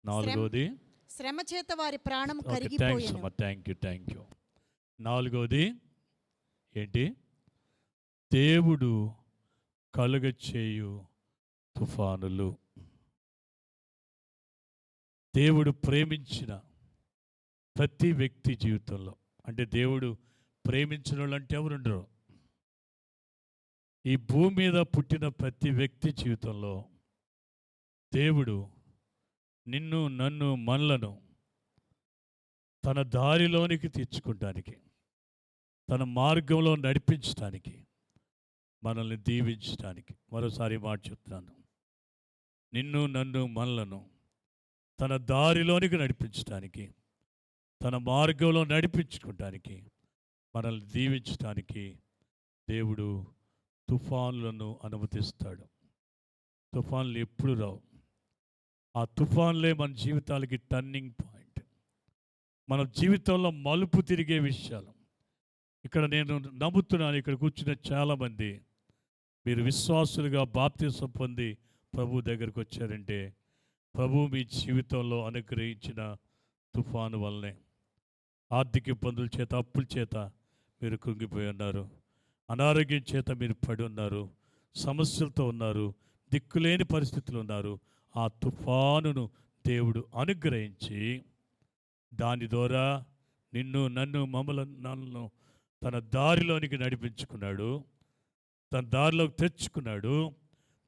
4వది, శ్రమ చేత వారి ప్రాణం కరిగిపోయెను. Thank you. 4వది ఏంటి? దేవుడు కలుగచేయు తుఫానులు. దేవుడు ప్రేమించిన ప్రతి వ్యక్తి జీవితంలో, అంటే దేవుడు ప్రేమించిన వాళ్ళు అంటే ఎవరుండరు? ఈ భూమి మీద పుట్టిన ప్రతి వ్యక్తి జీవితంలో దేవుడు నిన్ను, నన్ను, మనలను తన దారిలోనికి తెచ్చుకోవటానికి, తన మార్గంలో నడిపించడానికి, మనల్ని దీవించడానికి, మరోసారి మాట చెప్తున్నాను, నిన్ను, నన్ను, మనలను తన దారిలోనికి నడిపించడానికి, తన మార్గంలో నడిపించుకోవటానికి, మనల్ని దీవించడానికి దేవుడు తుఫాన్లను అనుమతిస్తాడు. తుఫాన్లు ఎప్పుడు రావు. ఆ తుఫాన్లే మన జీవితాలకి టర్నింగ్ పాయింట్, మన జీవితంలో మలుపు తిరిగే విషయాలు. ఇక్కడ నేను నమ్ముతున్నాను, ఇక్కడ కూర్చున్న చాలామంది మీరు విశ్వాసులుగా బాప్తిసం పొంది ప్రభు దగ్గరికి వచ్చారంటే ప్రభు మీ జీవితంలో అనుగ్రహించిన తుఫాను వల్లనే. ఆర్థిక ఇబ్బందుల చేత, అప్పుల చేత మీరు కృంగిపోయి ఉన్నారు, అనారోగ్యం చేత మీరు పడి ఉన్నారు, సమస్యలతో ఉన్నారు, దిక్కులేని పరిస్థితులు ఉన్నారు, ఆ తుఫానును దేవుడు అనుగ్రహించి దాని ద్వారా నిన్ను నన్ను నన్ను తన దారిలోనికి నడిపించుకున్నాడు, తన దారిలోకి తెచ్చుకున్నాడు,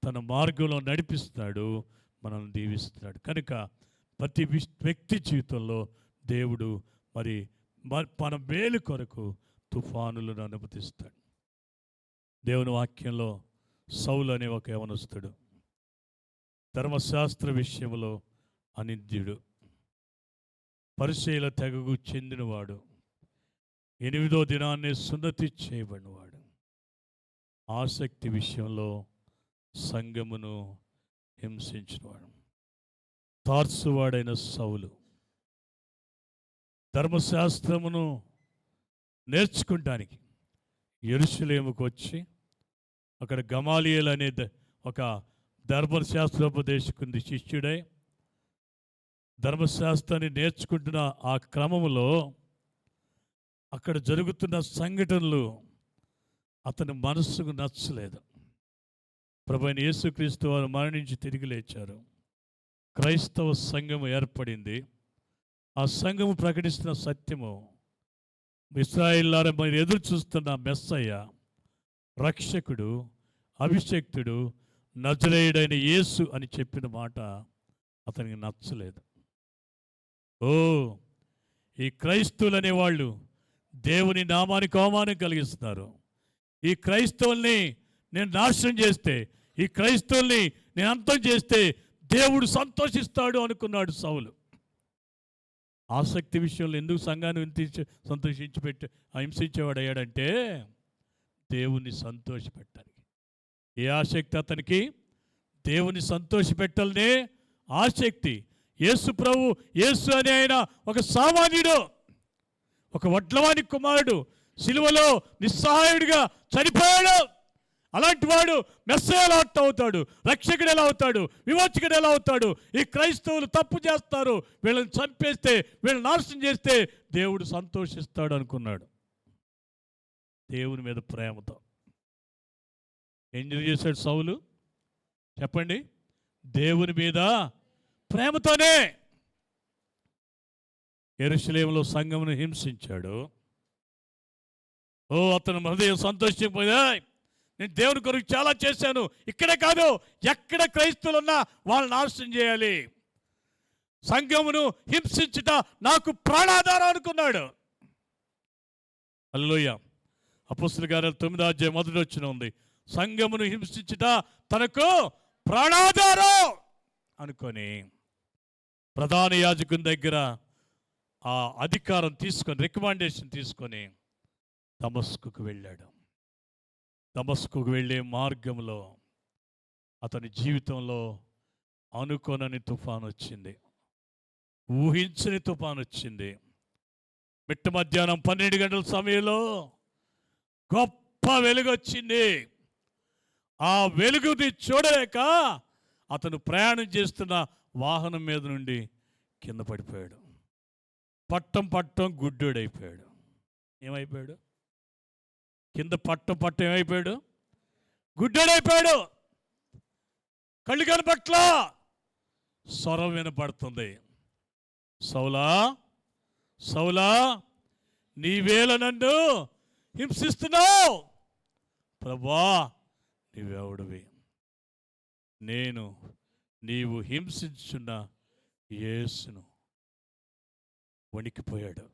తన మార్గంలో నడిపిస్తున్నాడు, మనల్ని దీవిస్తున్నాడు. కనుక ప్రతి వ్యక్తి జీవితంలో దేవుడు మరి మన మేలు కొరకు తుఫానులను అనుమతిస్తాడు. దేవుని వాక్యంలో సౌలు అనే ఒక యవనస్తుడు, ధర్మశాస్త్ర విషయంలో అనింద్యుడు, పరిచయుల తెగకు చెందినవాడు, 8వ దినాన్ని సున్నతి చేయబడినవాడు, ఆసక్తి విషయంలో సంఘమును హింసించినవాడు, తార్సువాడైన సౌలు ధర్మశాస్త్రమును నేర్చుకుంటానికి యెరూషలేముకు వచ్చి అక్కడ గమాలియేల్ అనే ఒక ధర్మశాస్త్రోపదేశకుని శిష్యుడై ధర్మశాస్త్రాన్ని నేర్చుకుంటున్న ఆ క్రమంలో అక్కడ జరుగుతున్న సంఘటనలు అతని మనస్సుకు నచ్చలేదు. ప్రభువైన యేసుక్రీస్తు వారు మరణించి తిరిగి లేచారు. క్రైస్తవ సంఘం ఏర్పడింది. ఆ సంఘము ప్రకటిస్తున్న సత్యము, ఇశ్రాయేలులారా మీరు ఎదురు చూస్తున్న మెస్సయ్య, రక్షకుడు, అభిషక్తుడు, నజరేయుడైన యేసు అని చెప్పిన మాట అతనికి నచ్చలేదు. ఈ క్రైస్తవులు అనేవాళ్ళు దేవుని నామానికి అవమానం కలిగిస్తున్నారు, ఈ క్రైస్తవుల్ని నేను నాశనం చేస్తే, ఈ క్రైస్తవుల్ని నేను అంతం చేస్తే దేవుడు సంతోషిస్తాడు అనుకున్నాడు సౌలు. ఆసక్తి విషయంలో ఎందుకు సంఘాన్ని హింసించేవాడు అయ్యాడంటే దేవుని సంతోషపెట్టాలి. ఏ ఆసక్తి అతనికి? దేవుని సంతోషపెట్టాలనే ఆసక్తి. యేసు ప్రభు, యేసు అనే ఆయన ఒక సామాన్యుడు, ఒక వడ్లవాని కుమారుడు, సిలువలో నిస్సహాయుడిగా చనిపోయాడు. అలాంటి వాడు మెస్సయ్య ఎలా అవుతాడు? రక్షకుడు ఎలా అవుతాడు? విమోచకుడు ఎలా అవుతాడు? ఈ క్రైస్తవులు తప్పు చేస్తారు, వీళ్ళని చంపేస్తే, వీళ్ళని నాశనం చేస్తే దేవుడు సంతోషిస్తాడు అనుకున్నాడు. దేవుని మీద ప్రేమతో ఏం చేశాడు సౌలు? చెప్పండి. దేవుని మీద ప్రేమతోనే యెరూషలేములో సంఘమును హింసించాడు. అతను హృదయం సంతోషించిపోయా, నేను దేవుని కొరకు చాలా చేశాను, ఇక్కడే కాదు ఎక్కడ క్రైస్తవులు ఉన్నా వాళ్ళని నాశనం చేయాలి, సంఘమును హింసించుట నాకు ప్రాణాధారం అనుకున్నాడు. హల్లెలూయా. అపొస్తలుల కార్యాలు 9వ అధ్యాయం 1వ వచనం ఉంది, సంఘమును హింసించుట తనకు ప్రాణాధారం అనుకొని ప్రధాన యాజకుని దగ్గర ఆ అధికారం తీసుకొని, రికమెండేషన్ తీసుకొని దమస్కుకు వెళ్ళాడు. దమస్కుకు వెళ్ళే మార్గంలో అతని జీవితంలో అనుకోనని తుఫాను వచ్చింది, ఊహించని తుఫాను వచ్చింది. మిట్ట మధ్యాహ్నం 12 గంటల సమయంలో గొప్ప వెలుగు వచ్చింది. ఆ వెలుగుని చూడలేక అతను ప్రయాణం చేస్తున్న వాహనం మీద నుండి కింద పడిపోయాడు. పట్టం గుడ్డోడైపోయాడు. ఏమైపోయాడు? కింద పట్టం ఏమైపోయాడు? గుడ్డోడైపోయాడు. కళ్ళు కనపట్ల, స్వరం వినపడుతుంది, సౌలా సౌలా నీవేళ నన్ను హింసిస్తున్నావు? ప్రభువా నీవెవడివి? నేను నీవు హింసించున్న యేసును. వణికిపోయాడు.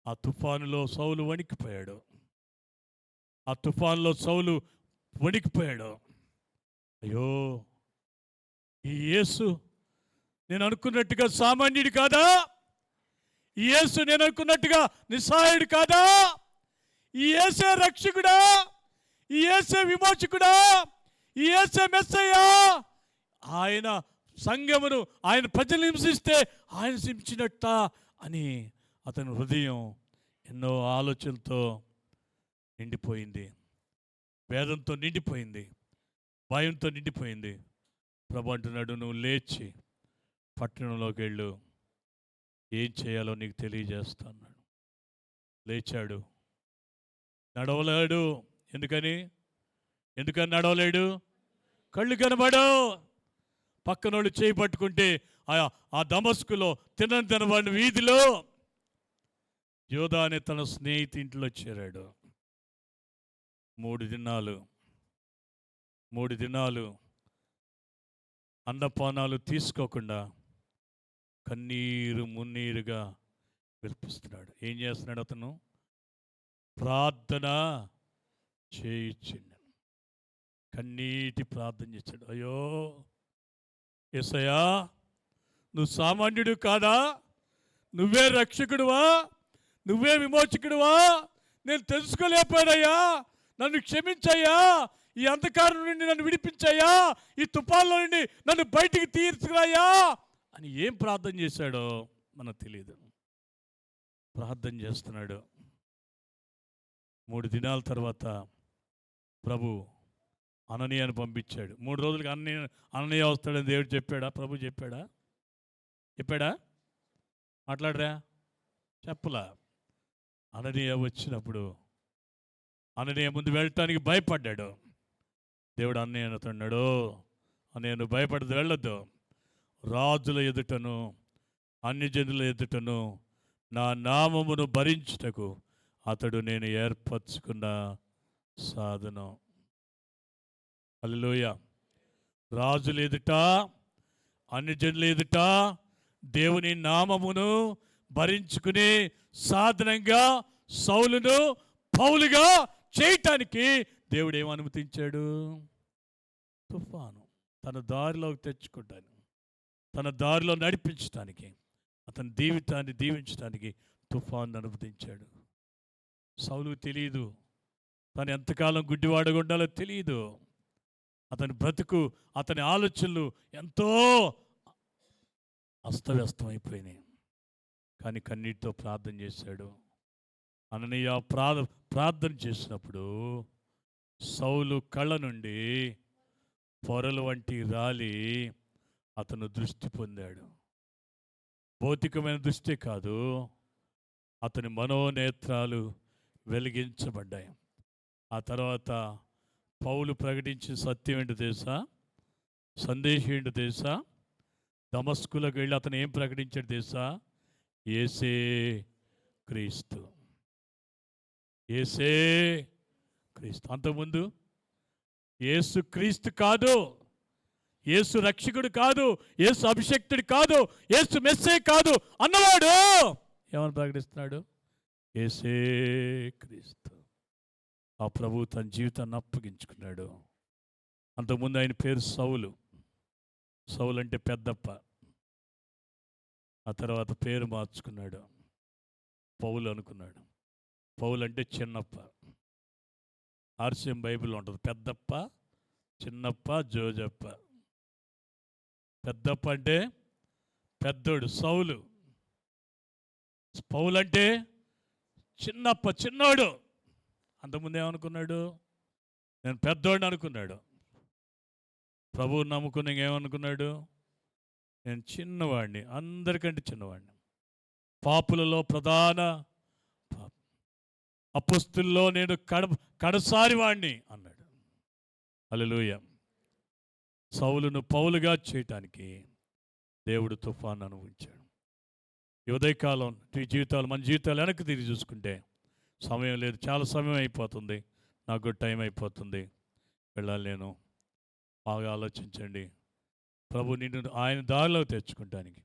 ఆ తుఫానులో సౌలు వణికిపోయాడు. ఆ తుఫానులో సౌలు వణికిపోయాడు. అయ్యో, ఈ యేసు నేను అనుకున్నట్టుగా సామాన్యుడు కాదా? ఈ యేసు నేను అనుకున్నట్టుగా నిస్సహాయుడు కాదా? ఈ యేసే రక్షకుడా? ఈ యేసే విమోచకుడా? ఈ యేసే మెస్సయ్యా? ఆయన సంఘమును, ఆయన ప్రజలు హింసిస్తే ఆయన హింసినట్ట అని అతని హృదయం ఎన్నో ఆలోచనలతో నిండిపోయింది, వేదంతో నిండిపోయింది, భయంతో నిండిపోయింది. ప్రభు అంటున్నాడు, నువ్వు లేచి పట్టణంలోకి వెళ్ళు, ఏం చేయాలో నీకు తెలియజేస్తా అన్నాడు. లేచాడు. నడవలేడు. ఎందుకని నడవలేడు? కళ్ళు కనబడవు. పక్కనోళ్ళు చేయి పట్టుకుంటే ఆ దమస్కులో తినవాడిని వీధిలో యోధా అనే తన స్నేహితు ఇంట్లో చేరాడు. 3 దినాలు అన్నపానాలు తీసుకోకుండా కన్నీరు మున్నీరుగా విలిపిస్తున్నాడు. ఏం చేస్తున్నాడు అతను? ప్రార్థన చేయించండి, కన్నీటి ప్రార్థన చేశాడు. అయ్యో యేసయ్యా, నువ్వు సామాన్యుడు కాదా? నువ్వే రక్షకుడువా? నువ్వే విమోచకుడువా? నేను తెలుసుకోలేకపోయానయ్యా, నన్ను క్షమించయ్యా, ఈ అంధకారం నుండి నన్ను విడిపించయ్యా, ఈ తుఫాన్లో నుండి నన్ను బయటికి తీసుకురాయ్యా అని ఏం ప్రార్థన చేశాడో మనకు తెలియదు. ప్రార్థన చేస్తున్నాడు. 3 దినాల తర్వాత ప్రభు అననీయాను పంపించాడు. 3 రోజులకి అననీయ వస్తాడని దేవుడు చెప్పాడా? ప్రభు చెప్పాడా? మాట్లాడరా? చెప్పలా. అననీయ వచ్చినప్పుడు అననీయ ముందు వెళ్ళటానికి భయపడ్డాడు. దేవుడు అన్నయ్య అన్నాడు, నేను భయపడదు, వెళ్ళొద్దు. రాజుల ఎదుటను అన్యజనుల ఎదుటను నా నామమును భరించుటకు అతడు నేను ఏర్పరచుకున్న సాధనం. హల్లెలూయా. రాజుల ఎదుట అన్యజనుల ఎదుట దేవుని నామమును భరించుకునే సాధనంగా సౌలును పౌలుగా చేయటానికి దేవుడు ఏమనుమతించాడు? తుఫాను తన దారిలోకి తెచ్చుకుంటాను, తన దారిలో నడిపించడానికి, అతని జీవితాన్ని దీవించడానికి తుఫాను అనుమతించాడు. సౌలుకు తెలియదు తను ఎంతకాలం గుడ్డివాడగా ఉండాలో తెలియదు. అతని బ్రతుకు, అతని ఆలోచనలు ఎంతో అస్తవ్యస్తమైపోయినాయి. కానీ కన్నీటితో ప్రార్థన చేశాడు. అననీయ ప్రార్థన చేసినప్పుడు సౌలు కళ్ళ నుండి పొరలు వంటి రాలి అతను దృష్టి పొందాడు. భౌతికమైన దృష్టి కాదు, అతని మనోనేత్రాలు వెలిగించబడ్డాయి. ఆ తర్వాత పౌలు ప్రకటించిన సత్యం ఏంటో తెలుసా? సందేశం ఏంటో తెలుసా? దమస్కులకు వెళ్ళి అతను ఏం ప్రకటించాడు తెలుసా? యేసే క్రీస్తు, యేసే క్రీస్తు. అంతకుముందు యేసు క్రీస్తు కాదు, యేసు రక్షకుడు కాదు, యేసు అభిషక్తుడు కాదు, యేసు మెస్సే కాదు అన్నవాడు ఏమని ప్రకటిస్తున్నాడు? యేసే క్రీస్తు. ఆ ప్రభు తన జీవితాన్ని అప్పగించుకున్నాడు. అంతకుముందు ఆయన పేరు సౌలు. సౌలు అంటే పెద్దప్ప. ఆ తర్వాత పేరు మార్చుకున్నాడు, పౌలు అనుకున్నాడు. పౌలు అంటే చిన్నప్ప. ఆర్సీఎం బైబిల్ ఉంటుంది, పెద్దప్ప, చిన్నప్ప, జోజప్ప. పెద్దప్ప అంటే పెద్దోడు సౌలు. పౌలు అంటే చిన్నప్ప, చిన్నోడు. అంతకుముందు ఏమనుకున్నాడు? నేను పెద్దోడిని అనుకున్నాడు. ప్రభువు నమ్ముకుని ఏమనుకున్నాడు? నేను చిన్నవాడిని, అందరికంటే చిన్నవాడిని, పాపులలో ప్రధాన అపొస్తలుల్లో నేను కడసారి వాడిని అన్నాడు. హల్లెలూయా. సౌలును పౌలుగా చేయటానికి దేవుడు తుఫాను అనుభవించాడు. ఈ ఉదయకాలం మన జీవితాలు వెనక్కి తిరిగి చూసుకుంటే సమయం లేదు, చాలా సమయం అయిపోతుంది, నాకు టైం అయిపోతుంది, వెళ్ళాలి నేను. బాగా ఆలోచించండి. ప్రభు నిన్ను ఆయన దారిలో తెచ్చుకుంటానికి,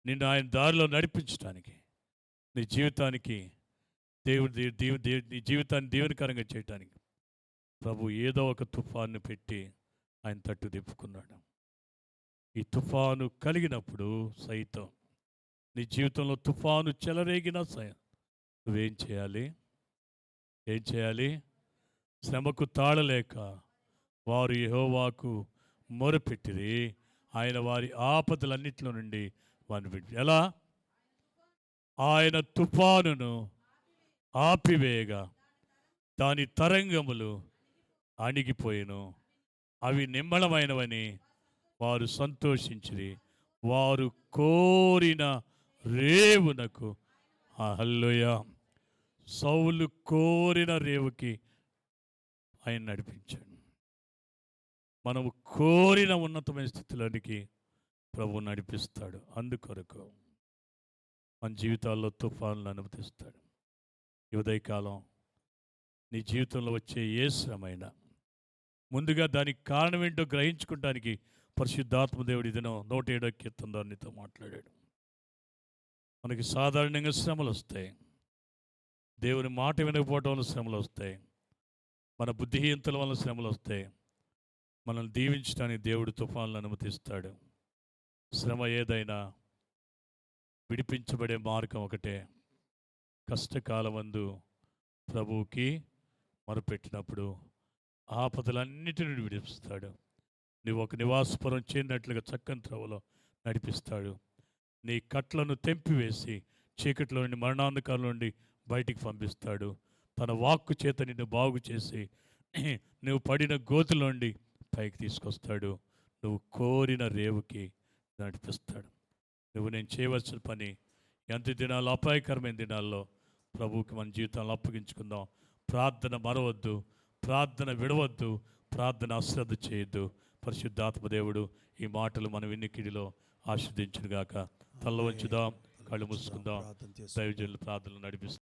నిన్ను ఆయన దారిలో నడిపించడానికి, నీ జీవితానికి నీ జీవితాన్ని దీవెనకరంగా చేయటానికి ప్రభు ఏదో ఒక తుఫాను పెట్టి ఆయన తట్టు తిప్పుకున్నాడు. ఈ తుఫాను కలిగినప్పుడు సైతం నీ జీవితంలో తుఫాను చెలరేగినా నువ్వేం చేయాలి? ఏం చేయాలి? శ్రమకు తాళలేక వారు యెహోవాకు మొరపెట్టిరి, ఆయన వారి ఆపదలన్నింటిలో నుండి వారిని విడిచి. ఎలా? ఆయన తుఫానును ఆపివేయగా దాని తరంగములు అణిగిపోయెను, అవి నిమ్మళమైనవని వారు సంతోషించిరి, వారు కోరిన రేవునకు. హల్లెలూయా. సౌలు కోరిన రేవుకి ఆయన నడిపించాడు. మనము కోరిన ఉన్నతమైన స్థితిలోనికి ప్రభు నడిపిస్తాడు. అందుకొరకు మన జీవితాల్లో తుఫానులు అనుమతిస్తాడు. ఈ ఉదయకాలం నీ జీవితంలో వచ్చే ఏ శ్రమైనా ముందుగా దానికి కారణం ఏంటో గ్రహించుకోవడానికి పరిశుద్ధాత్మ దేవుడి దినం 107వ కీర్తన ద్వారా నీతో మాట్లాడాడు. మనకి సాధారణంగా శ్రమలు వస్తాయి. దేవుని మాట వినకపోవటం వల్ల శ్రమలు వస్తాయి. మన బుద్ధిహీనతల వల్ల శ్రమలు వస్తాయి. మనల్ని దీవించడానికి దేవుడు తుఫాన్లు అనుమతిస్తాడు. శ్రమ ఏదైనా విడిపించబడే మార్గం ఒకటే. కష్టకాలమందు ప్రభువుకి మొరపెట్టినప్పుడు ఆపదలన్నిటిని విడిపిస్తాడు. నువ్వు ఒక నివాసపురం చేరినట్లుగా చక్కని త్రోవలో నడిపిస్తాడు. నీ కట్లను తెంపివేసి చీకట్లో నుండి మరణాంధకారం నుండి బయటికి పంపిస్తాడు. తన వాక్కు చేత నిన్ను బాగు చేసి నువ్వు పడిన గోతుల నుండి పైకి తీసుకొస్తాడు. నువ్వు కోరిన రేవుకి నడిపిస్తాడు. నువ్వు నేను చేయవలసిన పని ఎంత దినాలు అపాయకరమైన దినాల్లో ప్రభువుకి మన జీవితాలను అప్పగించుకుందాం. ప్రార్థన మరవద్దు, ప్రార్థన విడవద్దు, ప్రార్థన అశ్రద్ధ చేయొద్దు. పరిశుద్ధాత్మ దేవుడు ఈ మాటలు మన వినికిడిలో ఆశీర్వదించునుగాక. తల్ల వంచుదాం, కళ్ళు మూసుకుందాం. దైవజనులు ప్రార్థనలు నడిపిస్తాం.